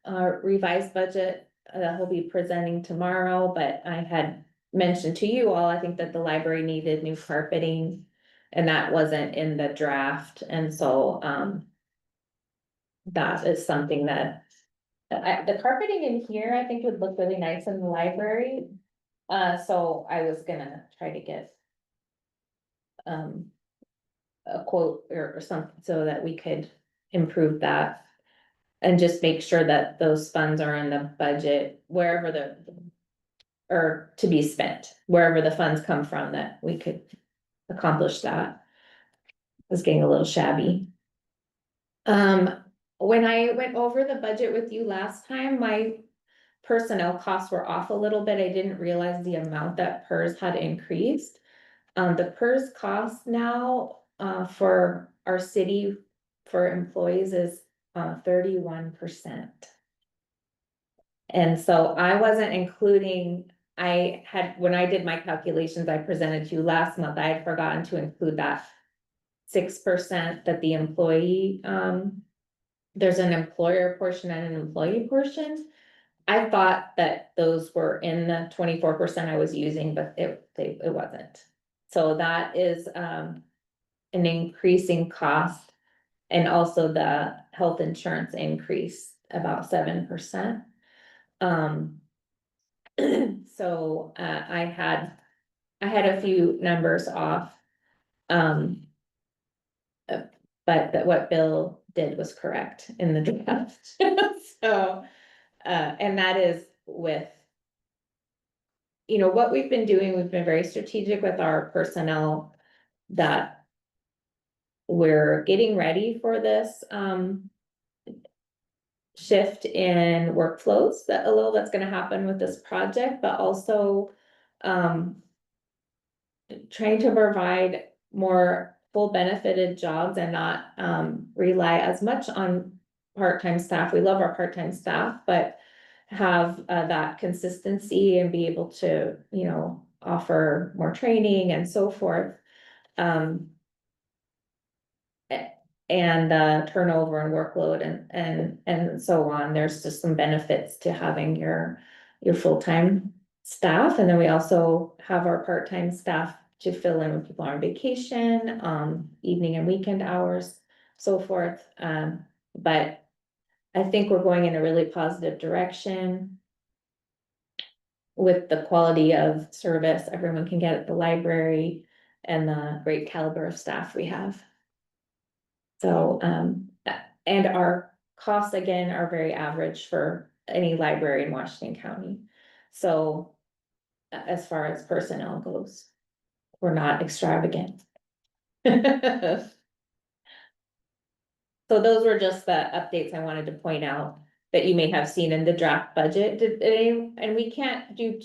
revised budget that he'll be presenting tomorrow, but I had mentioned to you all, I think that the library needed new carpeting. And that wasn't in the draft, and so that is something that the carpeting in here, I think would look really nice in the library. So I was gonna try to get a quote or something so that we could improve that. And just make sure that those funds are in the budget wherever or to be spent, wherever the funds come from, that we could accomplish that. Was getting a little shabby. When I went over the budget with you last time, my personnel costs were off a little bit. I didn't realize the amount that PERS had increased. The PERS cost now, for our city, for employees is 31%. And so I wasn't including, when I did my calculations I presented to you last month, I had forgotten to include that 6% that the employee, there's an employer portion and an employee portion. I thought that those were in the 24% I was using, but it wasn't. So that is, an increasing cost. And also the health insurance increase about 7%. So, I had a few numbers off. But what Bill did was correct in the draft. So, and that is with, what we've been doing, we've been very strategic with our personnel, that we're getting ready for this, shift in workflows that's gonna happen with this project, but also, trying to provide more full benefited jobs and not, rely as much on part-time staff. We love our part-time staff, but have, that consistency and be able to, offer more training and so forth. And turnover and workload and so on. There's just some benefits to having your full-time staff. And then we also have our part-time staff to fill in when people are on vacation, evening and weekend hours, so forth. But I think we're going in a really positive direction with the quality of service everyone can get at the library and the great caliber of staff we have. So, and our costs again are very average for any library in Washington County. So, as far as personnel goes, we're not extravagant. So those were just the updates I wanted to point out that you may have seen in the draft budget. And we can't do,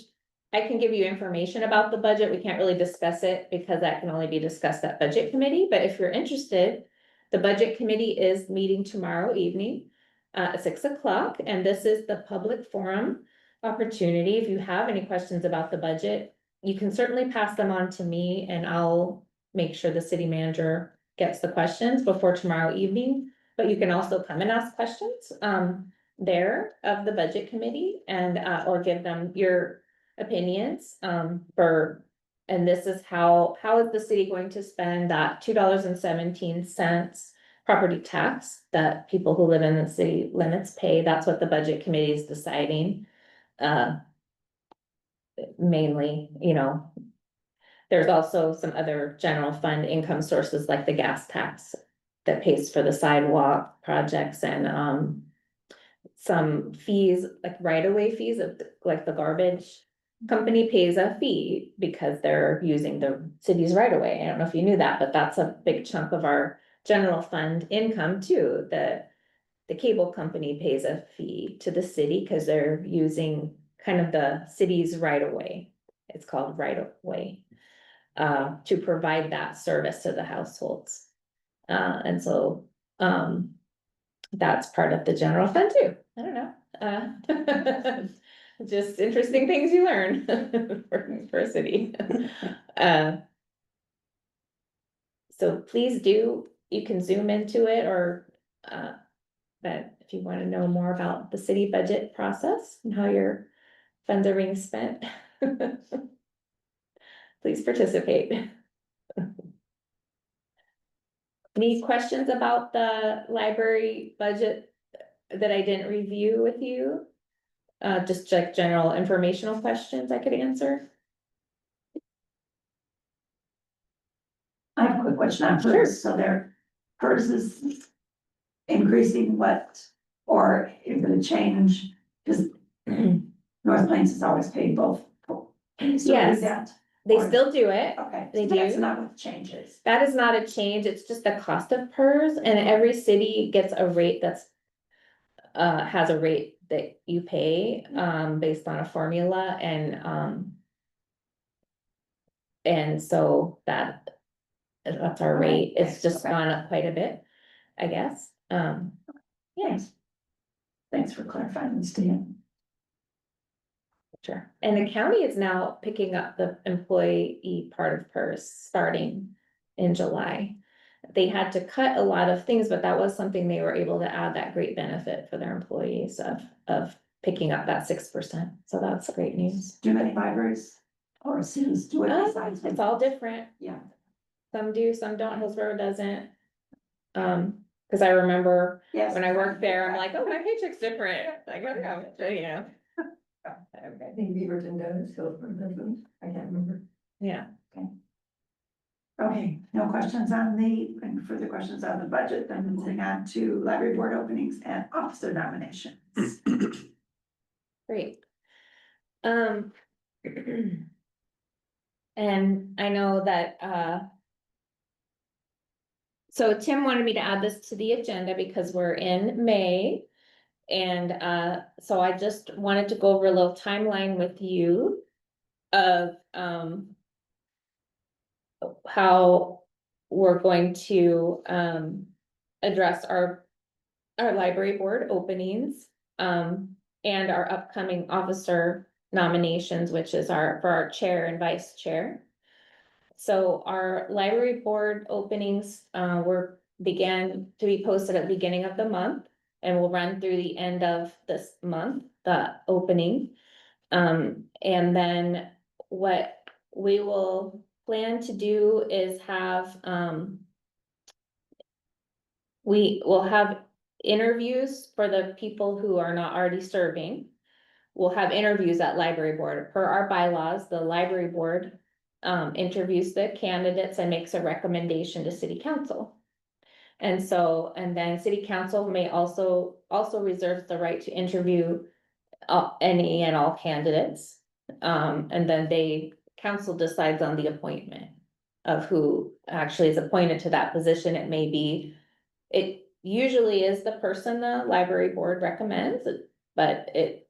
I can give you information about the budget. We can't really discuss it because that can only be discussed at budget committee. But if you're interested, the budget committee is meeting tomorrow evening at 6 o'clock, and this is the public forum opportunity. If you have any questions about the budget, you can certainly pass them on to me, and I'll make sure the city manager gets the questions before tomorrow evening. But you can also come and ask questions there of the budget committee and or give them your opinions and this is how is the city going to spend that $2.17 property tax that people who live in the city limits pay. That's what the budget committee is deciding. Mainly, there's also some other general fund income sources like the gas tax that pays for the sidewalk projects and some fees, like right-of-way fees of like the garbage company pays a fee because they're using the city's right of way. I don't know if you knew that, but that's a big chunk of our general fund income too. The cable company pays a fee to the city because they're using kind of the city's right of way. It's called right of way to provide that service to the households. And so that's part of the general fund too. I don't know. Just interesting things you learn for a city. So please do, you can zoom into it or, but if you want to know more about the city budget process and how your funds are being spent. Please participate. Any questions about the library budget that I didn't review with you? Just like general informational questions I could answer? I have a quick question on Sure. PERS, so PERS is increasing what, or is it a change? Because North Plains has always paid both. Can you still do Yes. that? They Or- still do it. Okay. They so That's do. not what the change is. That is not a change, it's just the cost of PERS, and every city gets a rate that's has a rate that you pay, based on a formula, and so that's our rate, it's just Okay. gone up quite a bit, I guess, Yes. Thanks for clarifying this, Dan. sure. And the county is now picking up the employee part of PERS starting in July. They had to cut a lot of things, but that was something they were able to add that great benefit for their employees of picking up that 6%. So that's great news. Do many libraries or cities do it besides? It's all different. Yeah. Some do, some don't. Hillsborough doesn't. Cause I remember Yes. when I worked there, I'm like, oh, my paycheck's different. Like, you know, I think Beaverton does, Hillsborough doesn't, I can't remember. yeah. Okay, no questions on and further questions on the budget, then moving on to library board openings and officer nominations. Great. And I know that, so Tim wanted me to add this to the agenda because we're in May. And, so I just wanted to go over a little timeline with you of, how we're going to, address our library board openings, and our upcoming officer nominations, which is for our chair and vice chair. So our library board openings, began to be posted at the beginning of the month and will run through the end of this month, the opening. And then what we will plan to do is have, we will have interviews for the people who are not already serving. We'll have interviews at library board. Per our bylaws, the library board interviews the candidates and makes a recommendation to city council. And so, and then city council may also reserves the right to interview any and all candidates. And then council decides on the appointment of who actually is appointed to that position. It usually is the person the library board recommends, but it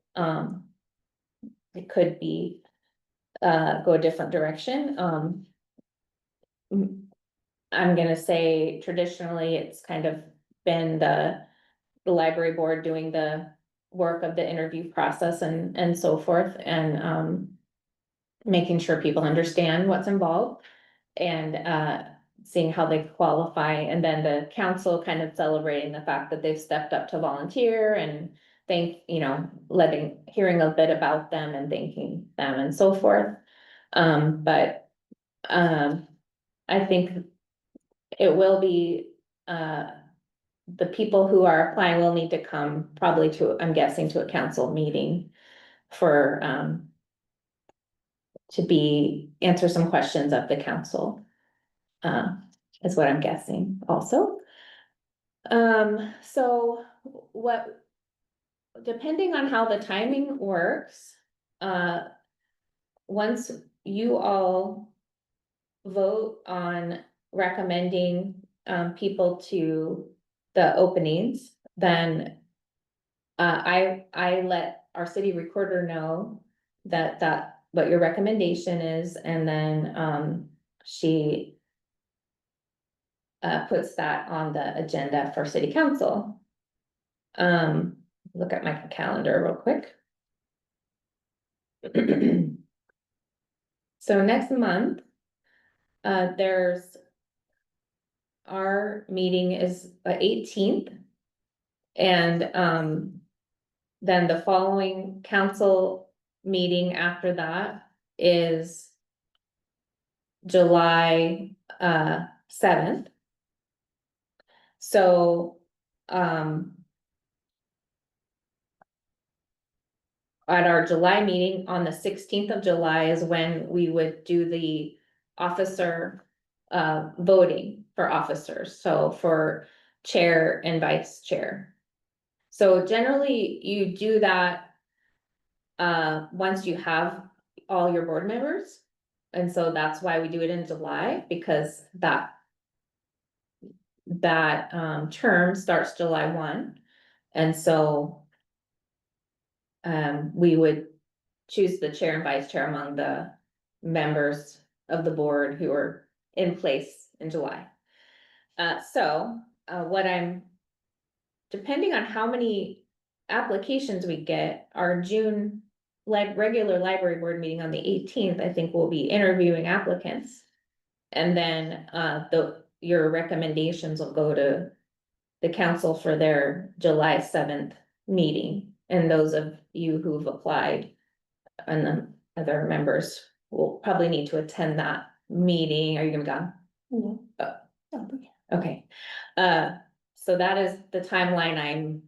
could be, go a different direction. I'm gonna say traditionally, it's kind of been the library board doing the work of the interview process and so forth, and making sure people understand what's involved and seeing how they qualify, and then the council kind of celebrating the fact that they've stepped up to volunteer and hearing a bit about them and thanking them and so forth. But I think it will be, the people who are applying will need to come probably I'm guessing to a council meeting for, answer some questions of the council. Is what I'm guessing also. So depending on how the timing works, once you all vote on recommending, people to the openings, then I let our city recorder know that what your recommendation is, and then she puts that on the agenda for city council. Look at my calendar real quick. So next month, there's our meeting is the 18th. And, then the following council meeting after that is July, 7th. So, at our July meeting on the 16th of July is when we would do the officer voting for officers, so for chair and vice chair. So generally you do that once you have all your board members. And so that's why we do it in July, because that term starts July 1. And so we would choose the chair and vice chair among the members of the board who are in place in July. What I'm, depending on how many applications we get, our June regular library board meeting on the 18th, I think we'll be interviewing applicants. And then your recommendations will go to the council for their July 7th meeting. And those of you who've applied and the other members will probably need to attend that meeting. Are you gonna go? No. Okay, so that is the timeline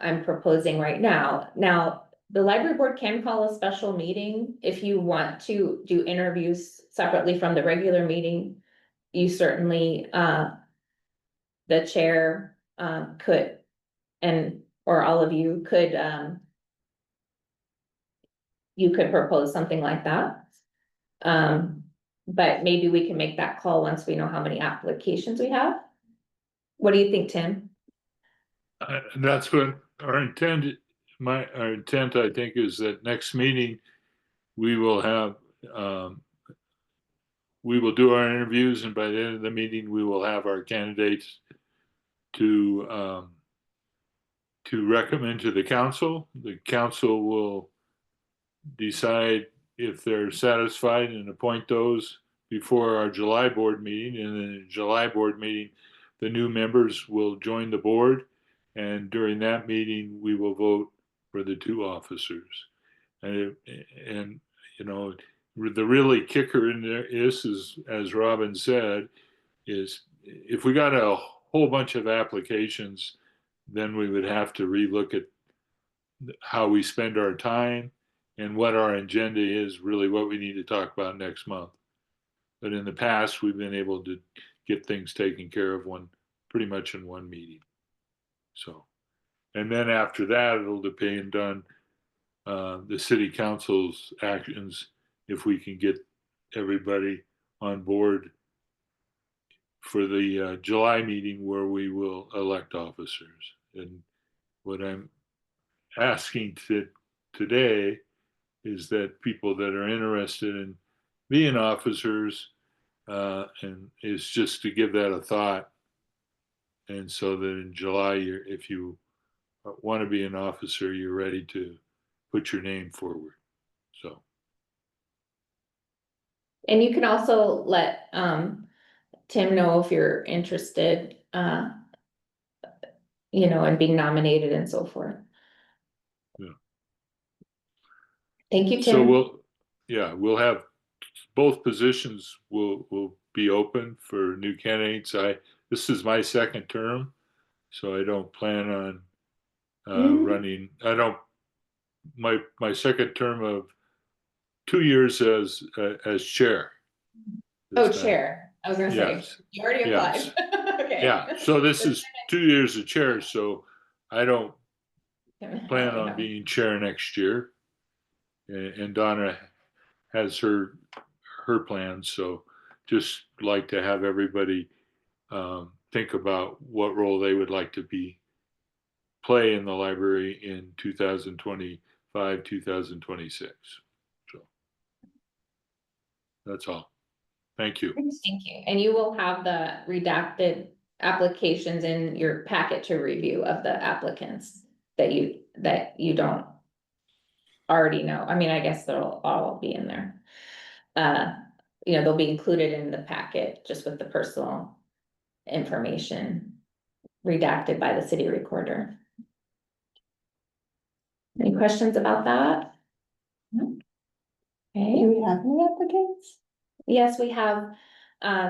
I'm proposing right now. Now, the library board can call a special meeting if you want to do interviews separately from the regular meeting. You certainly, the chair, could, or all of you could, you could propose something like that. But maybe we can make that call once we know how many applications we have. What do you think, Tim? And that's what our intent, our intent, I think, is that next meeting, we will have, we will do our interviews, and by the end of the meeting, we will have our candidates to recommend to the council. The council will decide if they're satisfied and appoint those before our July board meeting. And then the July board meeting, the new members will join the board. And during that meeting, we will vote for the two officers. And you know, the really kicker in there is, as Robin said, is if we got a whole bunch of applications, then we would have to relook at how we spend our time and what our agenda is, really what we need to talk about next month. But in the past, we've been able to get things taken care of pretty much in one meeting. So, and then after that, it'll depend on the city council's actions, if we can get everybody on board for the July meeting where we will elect officers. And what I'm asking today is that people that are interested in being officers, and is just to give that a thought. And so that in July, if you want to be an officer, you're ready to put your name forward. So. And you can also let Tim know if you're interested, you know, in being nominated and so forth. Yeah. Thank you, So Tim. we'll have both positions will be open for new candidates. This is my second term, so I don't plan on running. I don't, my second term of 2 years as chair. Oh, chair. I was gonna say, Yes. you already Yes. applied. Okay. Yeah, so this is 2 years as chair, so I don't plan on being chair next year. And Donna has her plans, so just like to have everybody think about what role they would like to play in the library in 2025, 2026. So that's all. Thank you. Thank you. And you will have the redacted applications in your packet to review of the applicants that you don't already know. I mean, I guess they'll all be in there. You know, they'll be included in the packet just with the personal information redacted by the city recorder. Any questions about that? No. Do Okay, we have any applicants? yes, we have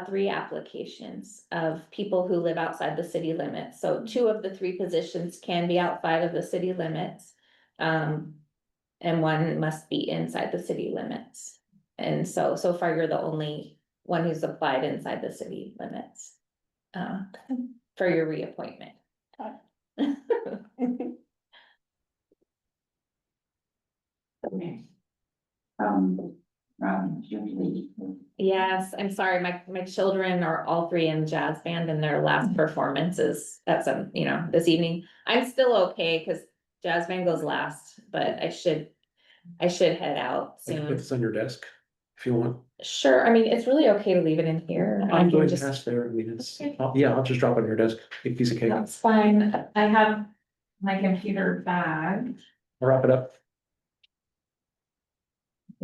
3 applications of people who live outside the city limits. So 2 of the 3 positions can be outside of the city limits. And 1 must be inside the city limits. And so far, you're the only one who's applied inside the city limits. For your reappointment. Okay. Robin, usually. Yes, I'm sorry, my children are all 3 in jazz band and their last performance is, that's, this evening. I'm still okay, cause jazz band goes last, but I should head out I can put soon. this on your desk if you want. Sure, I mean, it's really okay to leave it in here. I I'm can going just- past there. I mean, it's, Okay. yeah, I'll just drop it on your desk, a piece of cake. That's fine, I have my computer bag. I'll wrap it up.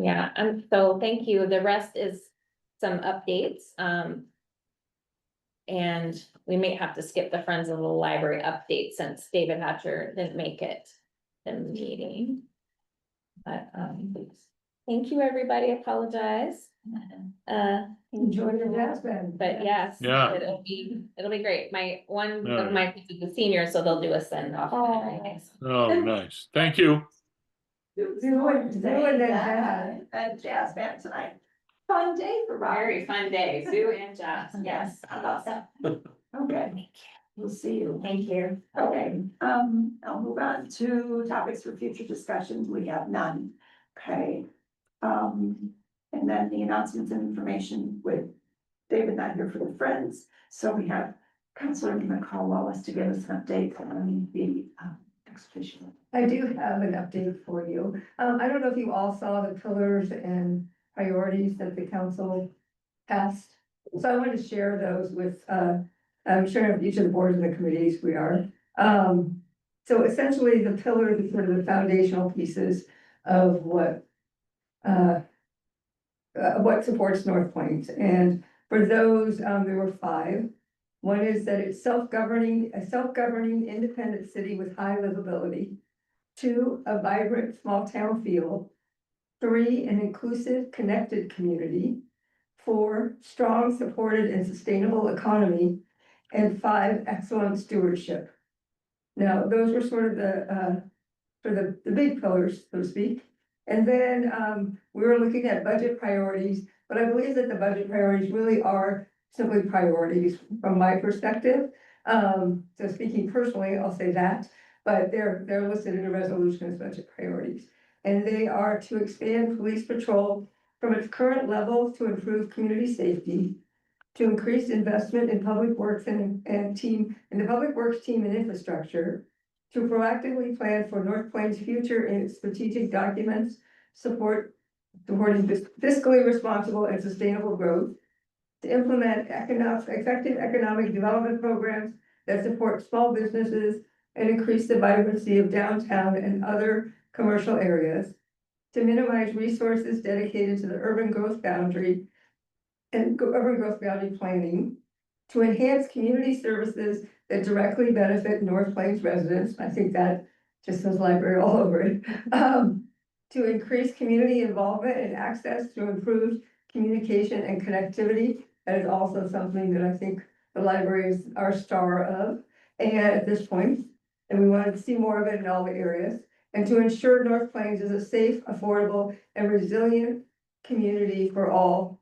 Yeah, and so thank you. The rest is some updates. And we may have to skip the Friends of the Library update since David Hatcher didn't make it to the meeting. But, thank you, everybody. I apologize. Enjoy your jazz band. But yes, Yeah. it'll be great. One Yeah. of my kids is a senior, so they'll do a send off. Oh, nice. Thank you. Doing that And jazz band tonight. Fun day for Robin. Very fun day, Sue and Josh, yes. Awesome. Okay, we'll see you. Thank you. Okay, I'll move on to topics for future discussions. We have none. Okay. And then the announcements and information with David not here for the Friends. So we have Councilor McCall Wallace to give us an update on the exhibition. I do have an update for you. I don't know if you all saw the pillars and priorities that the council passed. So I wanted to share those with, I'm sure each of the boards and the committees we are. So essentially the pillars are sort of the foundational pieces of what supports North Plains. And for those, there were 5. One is that it's a self-governing independent city with high livability. 2, a vibrant small town feel. 3, an inclusive, connected community. 4, strong, supported, and sustainable economy. And 5, excellent stewardship. Now, those were sort of the big pillars, so to speak. And then we were looking at budget priorities, but I believe that the budget priorities really are simply priorities from my perspective. So speaking personally, I'll say that, but they're listed in a resolution as budget priorities. And they are to expand police patrol from its current level to improve community safety, to increase investment in public works and the public works team and infrastructure, to proactively plan for North Plains' future in strategic documents, supporting fiscally responsible and sustainable growth, to implement effective economic development programs that support small businesses and increase the vibrancy of downtown and other commercial areas, to minimize resources dedicated to the urban growth boundary and urban growth boundary planning, to enhance community services that directly benefit North Plains residents. I think that just says library all over it. To increase community involvement and access to improved communication and connectivity. That is also something that I think the library is our star of, and at this point, and we wanted to see more of it in all the areas. And to ensure North Plains is a safe, affordable, and resilient community for all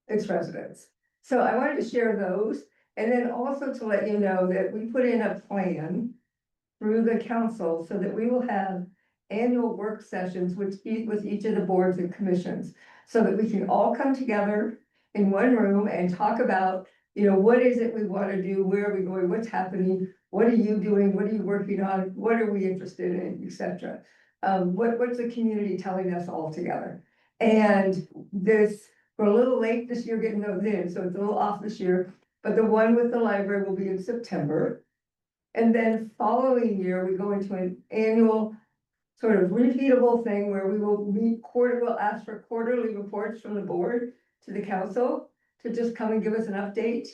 its residents. So I wanted to share those, and then also to let you know that we put in a plan through the council so that we will have annual work sessions with each of the boards and commissions, so that we can all come together in one room and talk about, what is it we want to do, where are we going, what's happening, what are you doing, what are you working on, what are we interested in, etc. What's the community telling us all together? And we're a little late this year getting those in, so it's a little off this year, but the one with the library will be in September. And then following year, we go into an annual sort of repeatable thing where we will we'll ask for quarterly reports from the board to the council to just come and give us an update.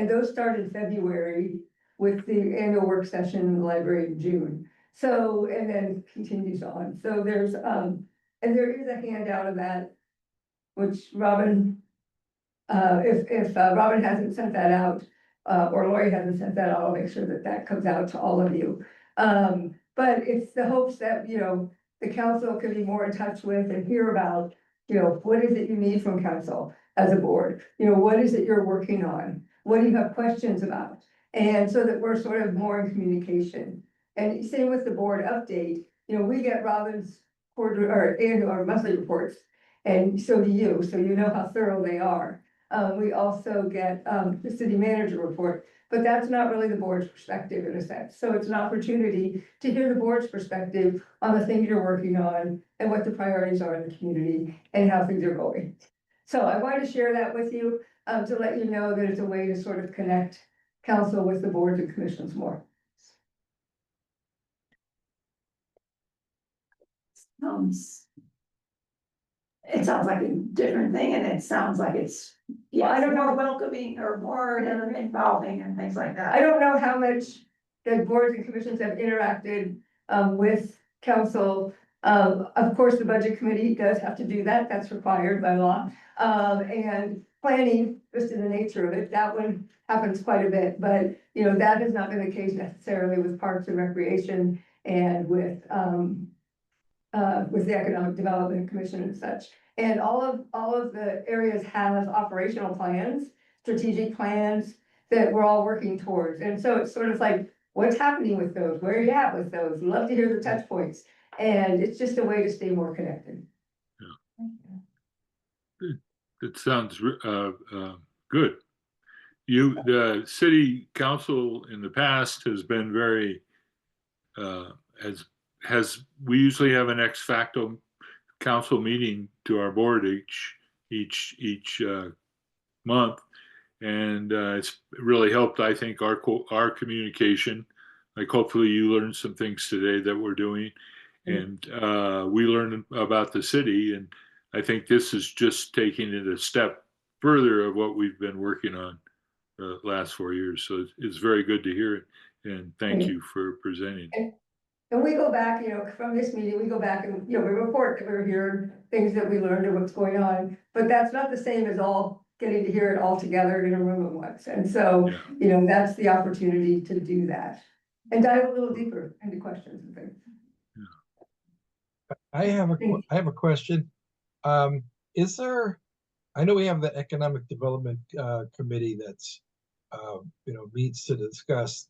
And those start in February with the annual work session in the library in June. So, and then continues on. So there's, and there is a handout of that, which Robin, if Robin hasn't sent that out, or Lori hasn't sent that out, I'll make sure that that comes out to all of you. But it's the hopes that, you know, the council can be more in touch with and hear about, you know, what is it you need from council as a board? You know, what is it you're working on? What do you have questions about? And so that we're sort of more in communication. And same with the board update, you know, we get Robin's quarter or annual or monthly reports. And so do you, so you know how thorough they are. We also get the city manager report, but that's not really the board's perspective in a sense. So it's an opportunity to hear the board's perspective on the things you're working on and what the priorities are in the community and how things are going. So I wanted to share that with you to let you know that it's a way to sort of connect council with the boards and commissions more. It sounds like a different thing and it sounds like it's, yeah, I don't know, welcoming or more involving and things like that. I don't know how much the boards and commissions have interacted with council. Of course, the budget committee does have to do that. That's required by law. And planning, just in the nature of it, that one happens quite a bit. But, you know, that has not been the case necessarily with Parks and Recreation and with the Economic Development Commission and such. And all of the areas have operational plans, strategic plans that we're all working towards. And so it's sort of like, what's happening with those? Where are you at with those? Love to hear the touch points. And it's just a way to stay more connected. That sounds good. The city council in the past has been very, we usually have an ex facto council meeting to our board each month, and it's really helped, I think, our communication. Like hopefully you learned some things today that we're doing, and we learned about the city, and I think this is just taking it a step further of what we've been working on the last 4 years. So it's very good to hear it, and thank you for presenting. And we go back, you know, from this meeting, we go back and, you know, we report that we're hearing things that we learned and what's going on, but that's not the same as all getting to hear it all together in a room at once. And so, you know, that's the opportunity to do that and dive a little deeper into questions and things. I have a question. Is there, I know we have the Economic Development Committee that's, you know, meets to discuss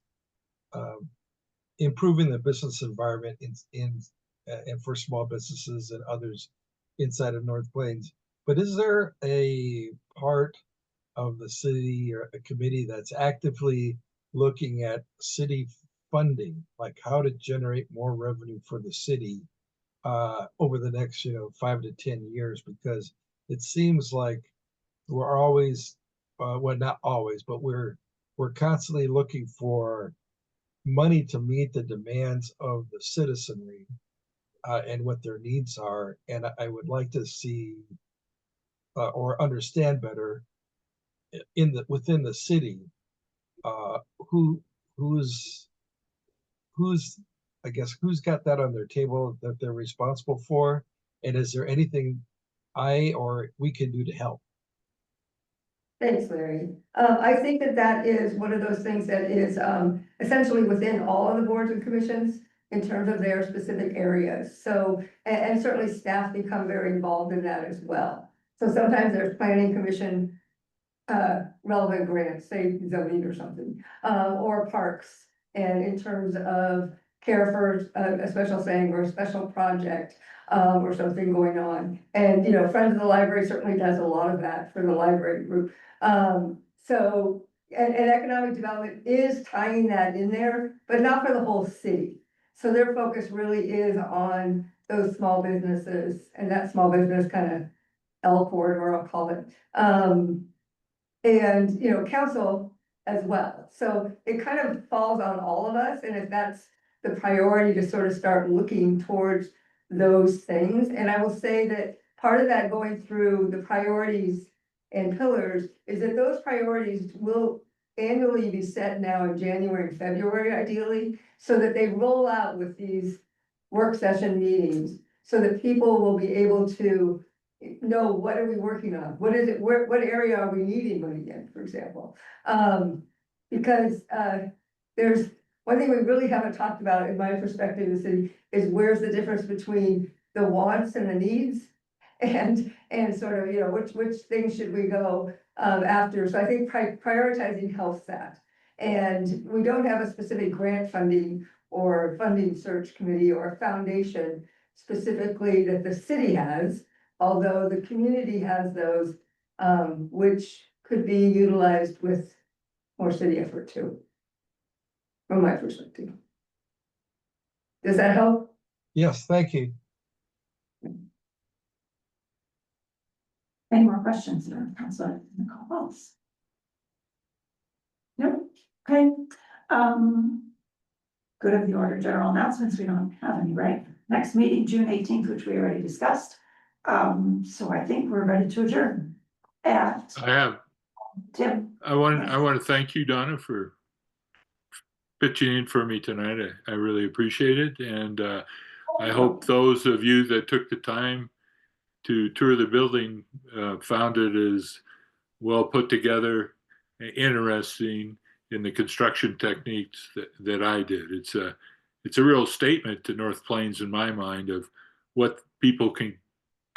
improving the business environment and for small businesses and others inside of North Plains. But is there a part of the city or a committee that's actively looking at city funding, like how to generate more revenue for the city over the next, you know, 5 to 10 years? Because it seems like we're always, well, not always, but we're constantly looking for money to meet the demands of the citizenry and what their needs are. And I would like to see or understand better within the city who's I guess who's got that on their table that they're responsible for, and is there anything I or we can do to help? Thanks, Larry. I think that is one of those things that is essentially within all of the boards and commissions in terms of their specific areas. So, and certainly staff become very involved in that as well. So sometimes there's planning commission relevant grants, say zoning or something, or parks. And in terms of care for a special thing or a special project or something going on. And, you know, Friends of the Library certainly does a lot of that for the library group. So, and economic development is tying that in there, but not for the whole city. So their focus really is on those small businesses and that small business kind of L corridor, I'll call it. And, you know, council as well. So it kind of falls on all of us. And if that's the priority to sort of start looking towards those things. And I will say that part of that going through the priorities and pillars is that those priorities will annually be set now in January and February ideally, so that they roll out with these work session meetings, so that people will be able to know what are we working on? What is it, what area are we needing money in, for example? Because there's one thing we really haven't talked about in my perspective in the city is where's the difference between the wants and the needs? And sort of, you know, which things should we go after? So I think prioritizing health that. And we don't have a specific grant funding or funding search committee or foundation specifically that the city has, although the community has those, which could be utilized with more city effort too, from my perspective. Does that help? Yes, thank you. Any more questions for Councilor Nicole Wallace? No, okay. Good of the order, general announcements, we don't have any, right? Next meeting, June 18th, which we already discussed. So I think we're ready to adjourn. And Tim, I want to thank you, Donna, for pitching in for me tonight. I really appreciate it. And I hope those of you that took the time to tour the building found it as well put together, interesting in the construction techniques that I did. It's a real statement to North Plains in my mind of what people can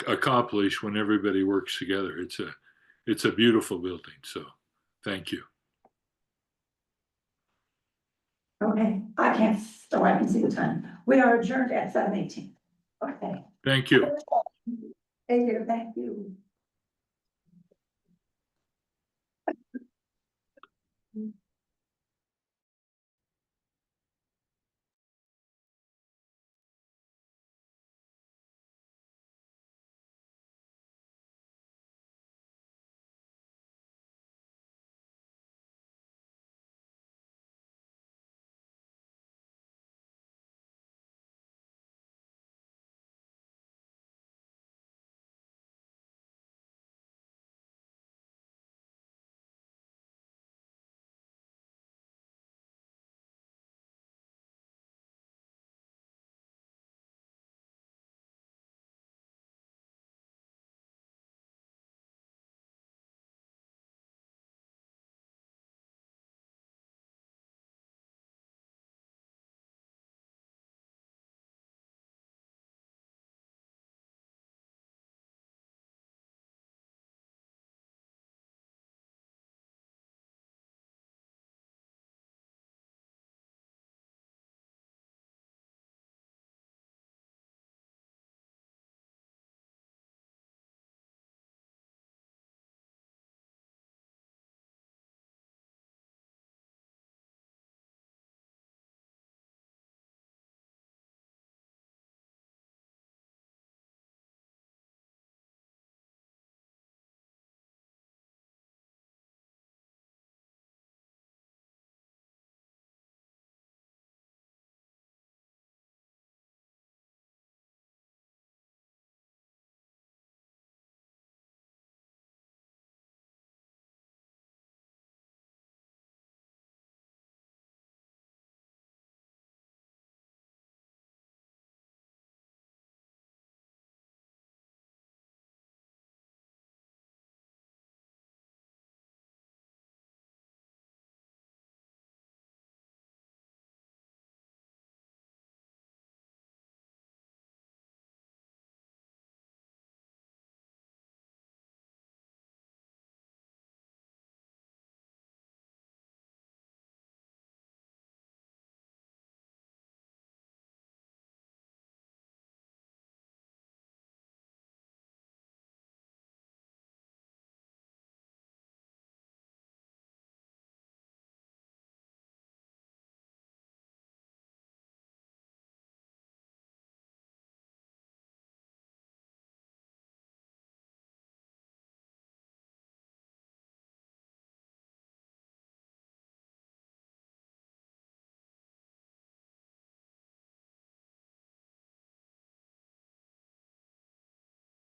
accomplish when everybody works together. It's a beautiful building. So thank you. okay, I can see the time. We are adjourned at 7:18. Okay. Thank you. Thank you. Thank you.